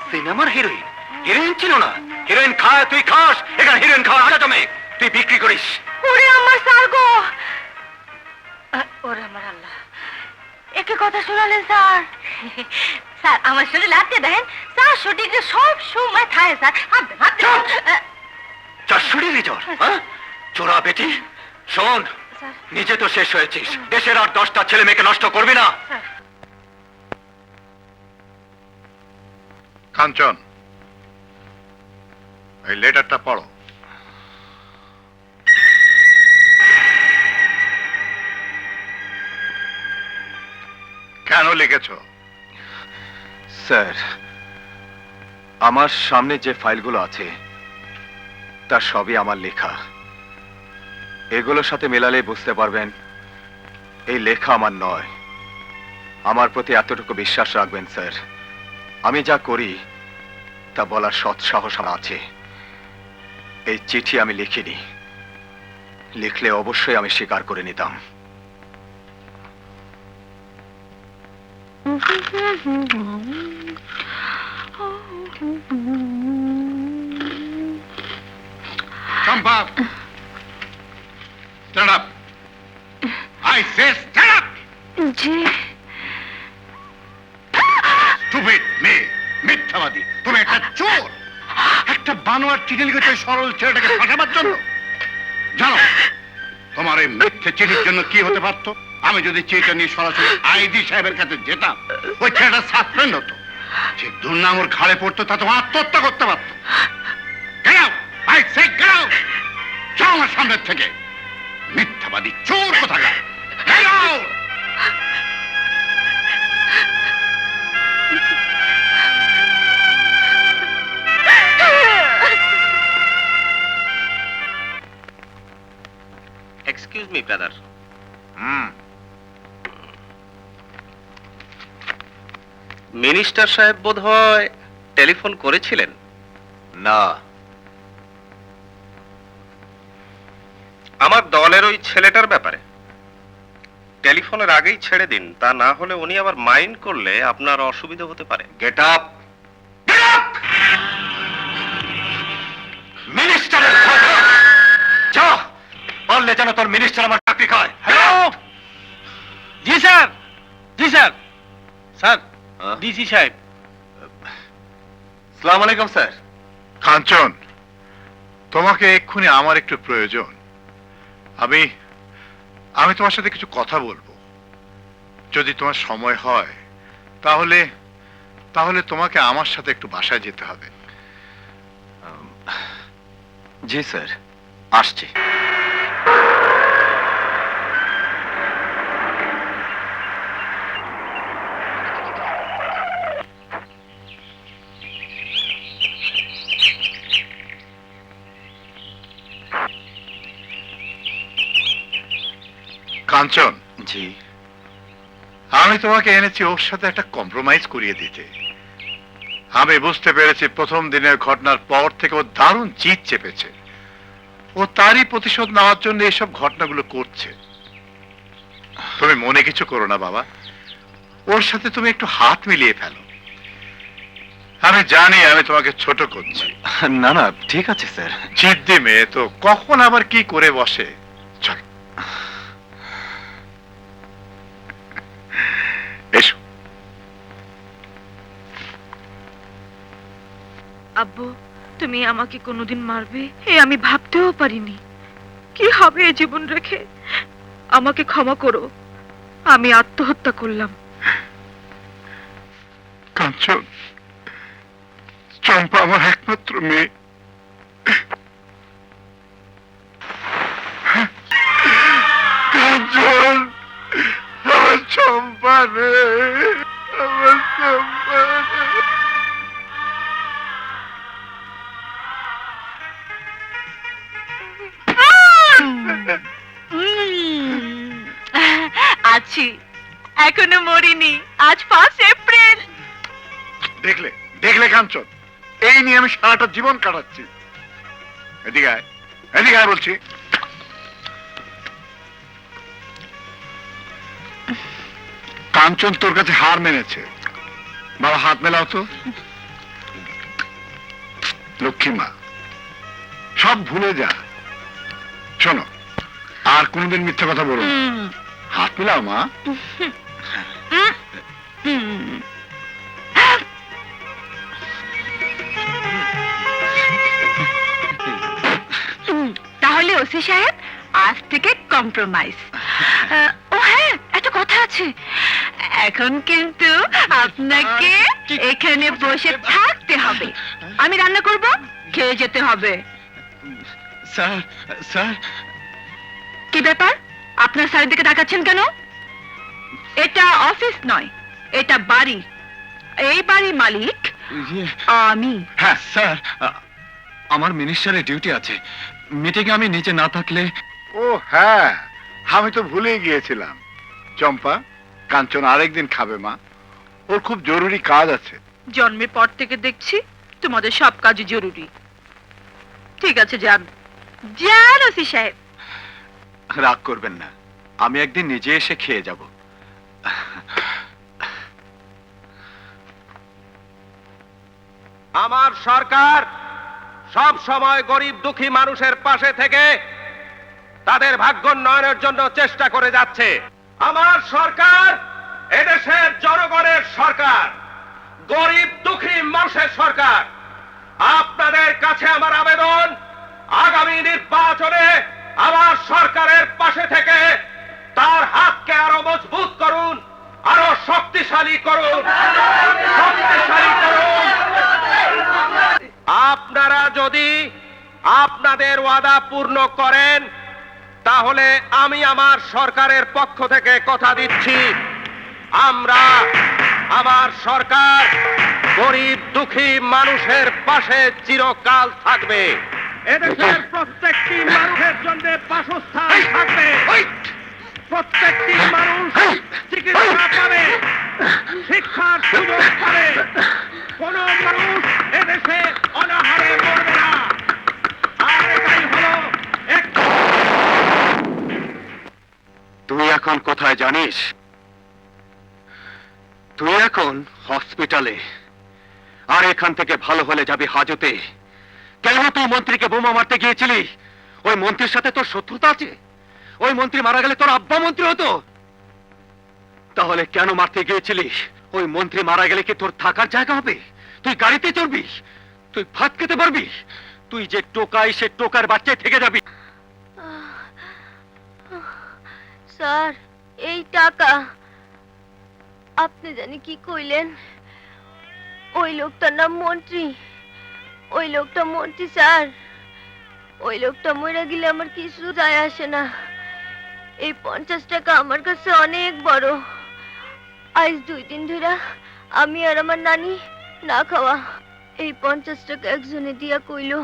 সিনেমার হিরোইন? হিরোইন ছিল না, হিরোইন খায় তুই খাস, এখানে হিরোইন খাওয়া আড্ডা জমে, তুই বিক্রি করিস। ওরে আমার স্যার গো, ওরে আমার আল্লাহ, একে কথা শোনালেন স্যার। স্যার আমার শরীর হাতে দেখেন 400 ডিগ্রি সব সময় থাকে স্যার। হাতে চারশোটিরই জ্বর, হ্যাঁ? চোরা বেটি, শোন, স্যার। নিজে তো শেষ হয়েছিস, দেশের আর 10টা ছেলে মেয়েকে নষ্ট করবি না। কাঞ্চন, এই লেটারটা পড়ো। কেন লিখেছো? স্যার, আমার সামনে যে ফাইলগুলো আছে তার সবই আমার লেখা। এগুলোর সাথে মেলালে বুঝতে পারবেন এই লেখা আমার নয়। আমার প্রতি এতটুকু বিশ্বাস রাখবেন স্যার, আমি যা করি তা বলার সৎ সাহস আমার আছে। এই চিঠি আমি লিখিনি, লিখলে অবশ্যই আমি স্বীকার করে নিতাম। চম্পা, stand up. I say stand up. G Stupid মেয়ে, মিথ্যাবাদী। তুমি একটা চোর, একটা বানোয়ার চিঠি লিখেছো সরল ছেলেটাকে ফাঁসাবার জন্য। জানো তোমার এই মিথ্যে চিঠির জন্য কি হতে পারতো? আমি যদি চিঠিটা নিয়ে সরাসরি আইজি সাহেবের কাছে যেতাম, ওই ছেলেটা সাসপেন্ড হতো, যে দুর্নাম ওর ঘাড়ে পড়তো, তা তোমার আত্মহত্যা করতে পারতো। Get out! I say get out! যাও আমার সামনের থেকে, মিথ্যাবাদী চোর কোথাকার। Get out! Excuse me brother, minister সাহেব বোধহয় টেলিফোন করেছিলেন? না, আমার দলের ওই ছেলেটার ব্যাপারে টেলিফোনের আগেই ছেড়ে দিন, তা না হলে উনি আবার মাইন্ড করলে আপনার অসুবিধা হতে পারে। Get up! Get up! মিনিস্টারের কথা! যা, পারলে যেন তোর মিনিস্টার আমার চাকরি খায়। হ্যালো, জি স্যার, জি স্যার, স্যার হ্যাঁ? ডিসি সাহেব। আসসালামু আলাইকুম স্যার। কাঞ্চন, তোমাকে এক্ষুনি আমার একটু প্রয়োজন। আমি তোমার সাথে কিছু কথা বলবো। যদি তোমার সময় হয় তাহলে তোমাকে আমার সাথে একটু বাসায় যেতে হবে। জি স্যার, আসছি। কাঞ্চন, জি। আমি তোমাকে এনেছি ওর সাথে একটা কম্প্রোমাইজ করিয়ে দিতে। আমি বুঝতে পেরেছি প্রথম দিনের ঘটনার পর থেকে ও দারুণ জিদ চেপেছে। ও তারই প্রতিশোধ নেওয়ার জন্য এইসব ঘটনাগুলো করছে। তুমি মনে কিছু করো না বাবা, ওর সাথে তুমি একটু হাত মিলিয়ে ফেলো। আমি জানি আমি তোমাকে ছোট করছি। না না, ঠিক আছে স্যার। জিদ্দি মেয়ে তো কখন আবার কি করে বসে। চল এসো। আব্বু, তুমি আমাকে কোনোদিন মারবে এ আমি ভাবতেও পারিনি। কি হবে এই জীবন রেখে? আমাকে ক্ষমা করো, আমি আত্মহত্যা করলাম। কাঞ্চন, চম্পা আমার একমাত্র মেয়ে। কাঞ্চন, আমার চম্পা রে, আমার চম্পা রে। আছি, এখনো মরিনি। আজ 5 এপ্রিল। দেখলে দেখলে কাঞ্চন, এই নিয়ে আমি সারাটা জীবন কাটাচ্ছি। এদিকে আয়, এদিকে আয় বলছি। কাঞ্চন তোর কাছে হার মেনেছে। বাবা হাত মেলাও তো। লক্ষ্মী মা, সব ভুলে যা। শোনো, আর কোনোদিন মিথ্যা কথা বলো না। হাত মেলাও মা। ওসি সাহেব, আজ থেকে কম্প্রোমাইজ। ও হ্যাঁ, একটা কথা আছে, এখন কিন্তু আপনাকে এখানে বসে থাকতে হবে। আমি রান্না করব, খেয়ে যেতে হবে। স্যার স্যার, কি ব্যাপার, আপনার স্যারের দিকে তাকাচ্ছেন কেন? এটা অফিস নয়, এটা বাড়ি। এই বাড়ির মালিক আমি। হ্যাঁ স্যার, আমার মিনিস্টারের ডিউটি আছে, মিটিংয়ে আমি নিচে না থাকলে। ও হ্যাঁ, আমি তো ভুলেই গিয়েছিলাম। চম্পা, কাঞ্চন আরেকদিন খাবে মা, ওর খুব জরুরি কাজ আছে। জন্মের পর থেকে দেখছি তোমাদের সব কাজই জরুরি। ঠিক আছে, যান যান ওসি সাহেব। রাগ করবেন না, আমি একদিন নিজে এসে খেয়ে যাব। আমার সরকার সব সময় গরিব দুঃখী মানুষের পাশে থেকে তাদের ভাগ্যোন্নয়নের জন্য চেষ্টা করে যাচ্ছে। আমার সরকার এদেশের জনগণের সরকার, গরিব দুঃখী মানুষের সরকার। আপনাদের কাছে আমার আবেদন, আগামী নির্বাচনে আমার সরকারের পাশে থেকে তার হাতকে আরো মজবুত করুন, আরো শক্তিশালী করুন, শক্তিশালী করুন। আপনারা যদি আপনাদের ওয়াদা পূর্ণ করেন, তাহলে আমি আমার সরকারের পক্ষ থেকে কথা দিচ্ছি, আমরা, আমার সরকার গরিব দুঃখী মানুষের পাশে চিরকাল থাকবে। এদেশের প্রত্যেকটি মানুষের জন্য বাসস্থান থাকবে, প্রত্যেকটি মানুষ চিকিৎসা পাবে, শিক্ষার সুযোগ পাবে, কোন মানুষ এদেশে অনাহারে মরবে না। আর এটাই হলো তুই এখন কোথায় জানিস? তুই এখন হসপিটালে, আর এখান থেকে ভালো হলে যাবি হাজতে। কেন তুই মন্ত্রীকে বোমা মারতে গিয়েছিলি? ওই মন্ত্রীর সাথে তোর শত্রুতা আছে? ওই মন্ত্রী মারা গেলে তোর আব্বা মন্ত্রী হতো। তাহলে কেন মারতে গিয়েছিলিস? ওই মন্ত্রী মারা গেলে কি তোর থাকার জায়গা হবে? তুই গাড়িতে চড়বি? তুই ভাত খেতে পারবি? তুই যে টোকাই, সে টোকার বাচ্চায় থেকে যাবি। স্যার, এই টাকা আপনি জানি কি কইলেন? ওই লোকটার নাম মন্ত্রী। ওই লোকটা মন্ত্রী স্যার। ওই লোকটা মরে গেলে আমার কিছু যায় আসে না। এই 50 টাকা আমার কাছে অনেক বড়। আজ 2 দিন ধরে আমি আর আমার নানি না খাওয়া। এই 50 টাকা একজনে দিয়া কইলো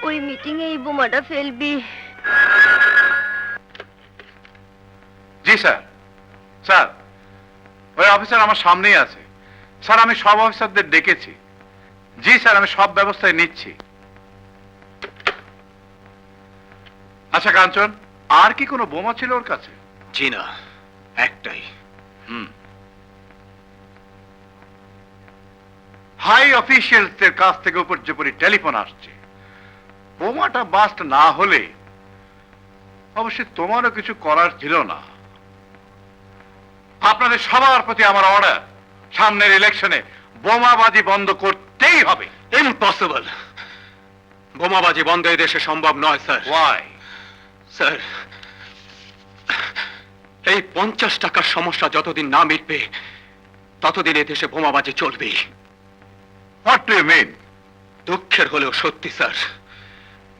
ওই মিটিংয়ে এই বোমাটা ফেলবি। জি স্যার। স্যার, ওই অফিসার আমার সামনেই আছে। স্যার, আমি সব অফিসারদের ডেকেছি। জি স্যার, আমি সব ব্যবস্থায় নিচ্ছি। আচ্ছা কাঞ্চন, আর কি কোনো বোমা ছিল ওর কাছে? জি না, একটাই। হাই অফিসিয়ালসদের কাছ থেকে উপর্যুপরি টেলিফোন আসছে, বোমাটা বাস্ট না হলে অবশ্যই তোমারও কিছু করার ছিল না। আপনাদের সবার প্রতি আমার অর্ডার, সামনের ইলেকশনে বোমাবাজি বন্ধ করতেই হবে। ইম্পসিবল। বোমাবাজি বন্ধ এই দেশে সম্ভব নয় স্যার। ওয়াই? স্যার, এই 50 টাকার সমস্যা যতদিন না মিটবে ততদিন এই দেশে বোমাবাজি চলবে। What do you mean? দুঃখের হলেও সত্যি স্যার,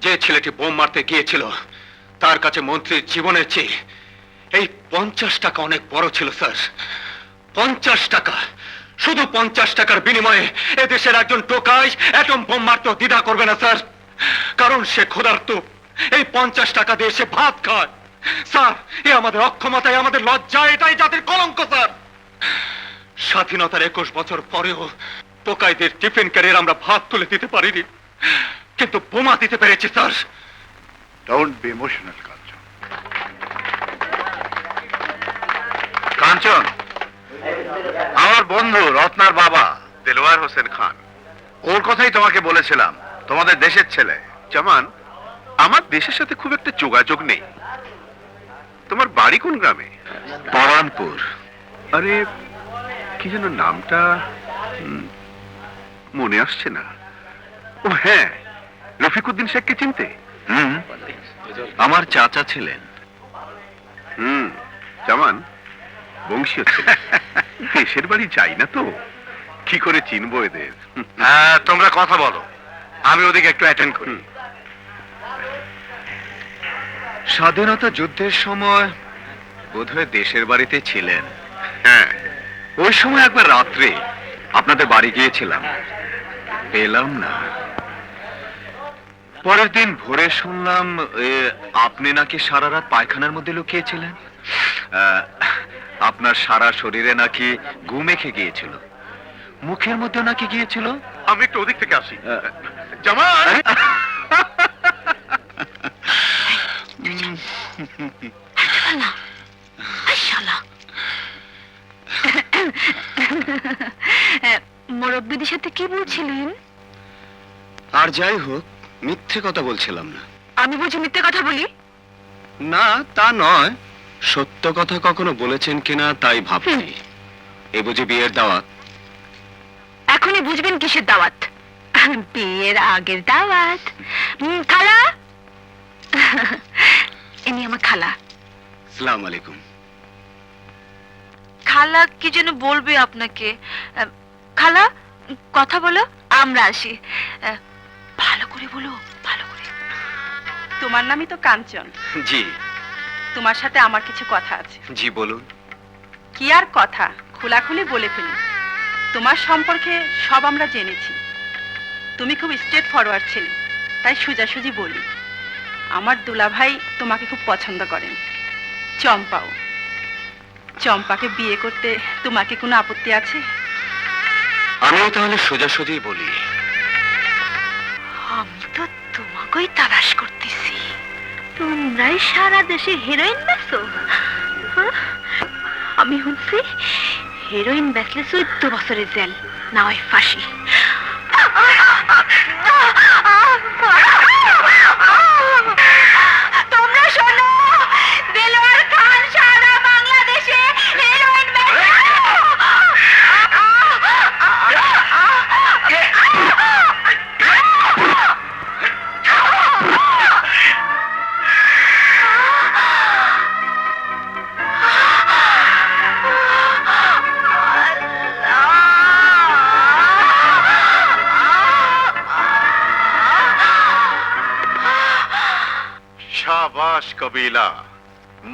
যে ছেলেটি বোম মারতে গিয়েছিল তার কাছে মন্ত্রীর জীবনের চেয়ে এই 50 টাকা অনেক বড় ছিল স্যার। 50 টাকা, শুধু 50 টাকার বিনিময়ে এদেশের একজন টোকাই অ্যাটম বোম মারতেও দ্বিধা করবে না স্যার, কারণ সে ক্ষুধার্ত। এই 50 টাকা দিয়ে সে ভাত খায়। স্যার, এ আমাদের অক্ষমতায়, আমাদের লজ্জা, এটাই জাতির কলঙ্ক স্যার। স্বাধীনতার 21 বছর পরেও টোকাইদের টিফিন ক্যারিয়ার আমরা ভাত তুলে দিতে পারিনি, কিন্তু বোমা দিতে পেরেছি স্যার। ডোন্ট বি ইমোশনাল কাঞ্চন। কাঞ্চন, আমার বন্ধু রত্নার বাবা দেলোয়ার হোসেন খান, ওর কথাই তোমাকে বলেছিলাম, তোমাদের দেশের ছেলে। জামান, আমার দেশের সাথে খুব একটা যোগাযোগ নেই। তোমার বাড়ি কোন গ্রামে? পরানপুর। আরে কি যেন নামটা মনে আসছে না। ও হ্যাঁ, রফিকুদ্দিন শেখকে চিনতে? আমার চাচা ছিলেন। জামান বংশীয় ছিল। দেশের বাড়ি যাই না তো, কি করে চিনবো এদের? হ্যাঁ, তোমরা কথা বলো, আমি ওদিকে একটু অ্যাটেন্ড করি। স্বাধীনতা যুদ্ধের সময় বোধহয় দেশের বাড়িতে ছিলেন। হ্যাঁ, ওই সময় একবার রাত্রে আপনাদের বাড়ি গিয়েছিলাম, পেলাম না। পরের দিন ভোরে শুনলাম আপনি নাকি সারা রাত পায়খানার মধ্যে লুকিয়েছিলেন। আপনার সারা শরীরে নাকি গু মেখে গিয়েছিল, মুখের মধ্যে নাকি গিয়েছিল। আমি একটু ওদিক থেকে আসি। জামাল, মুরব্বীদের সাথে কি বলছিলেন? আর যাই হোক, মিথ্যে কথা বলছিলাম না। আমি বুঝি মিথ্যে কথা বলি? না, তা নয়, সত্য কথা কখনো বলেছেন কিনা তাই ভাবছি। এ বুঝি বিয়ের দাওয়াত? এখনই বুঝবেন কিসের দাওয়াত? বিয়ের আগের দাওয়াত। খালা, ইনি আমার খালা। আসসালামু আলাইকুম। খালা কি যেন বলবে আপনাকে। খালা, কথা বলো, আমরা আসি। ভালো করে বলো, ভালো করে। তোমার নামই তো কাঞ্চন। জি তোমার সাথে আমার কিছু কথা আছে। জি বলুন। কি আর কথা, খোলাখুলি বলে ফেলি। তোমার সম্পর্কে সব আমরা জেনেছি। তুমি খুব স্ট্রেট ফরওয়ার্ড ছেলে, তাই সোজাসুজি বলি। আমার দুলাভাই তোমাকে খুব পছন্দ করেন, চম্পাও। চম্পাকে বিয়ে করতে তোমাকে কোনো আপত্তি আছে? আমিও তাহলে সোজাসুজি বলি। আমি তো তোমাকেই তালাশ করতেছি। তোমরাই সারা দেশে হেরোইন বেচো? আমি শুনছি হেরোইন বেচলে 14 বছরের জেল, না হয় ফাঁসি। তোমরা শোনো, দেলোয়ার খান সারা বাংলাদেশে হেরোইন শাবাশ কবিলা,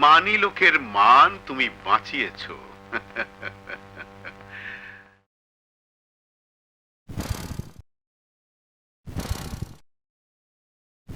মানি লোকের মান তুমি বাঁচিয়েছো।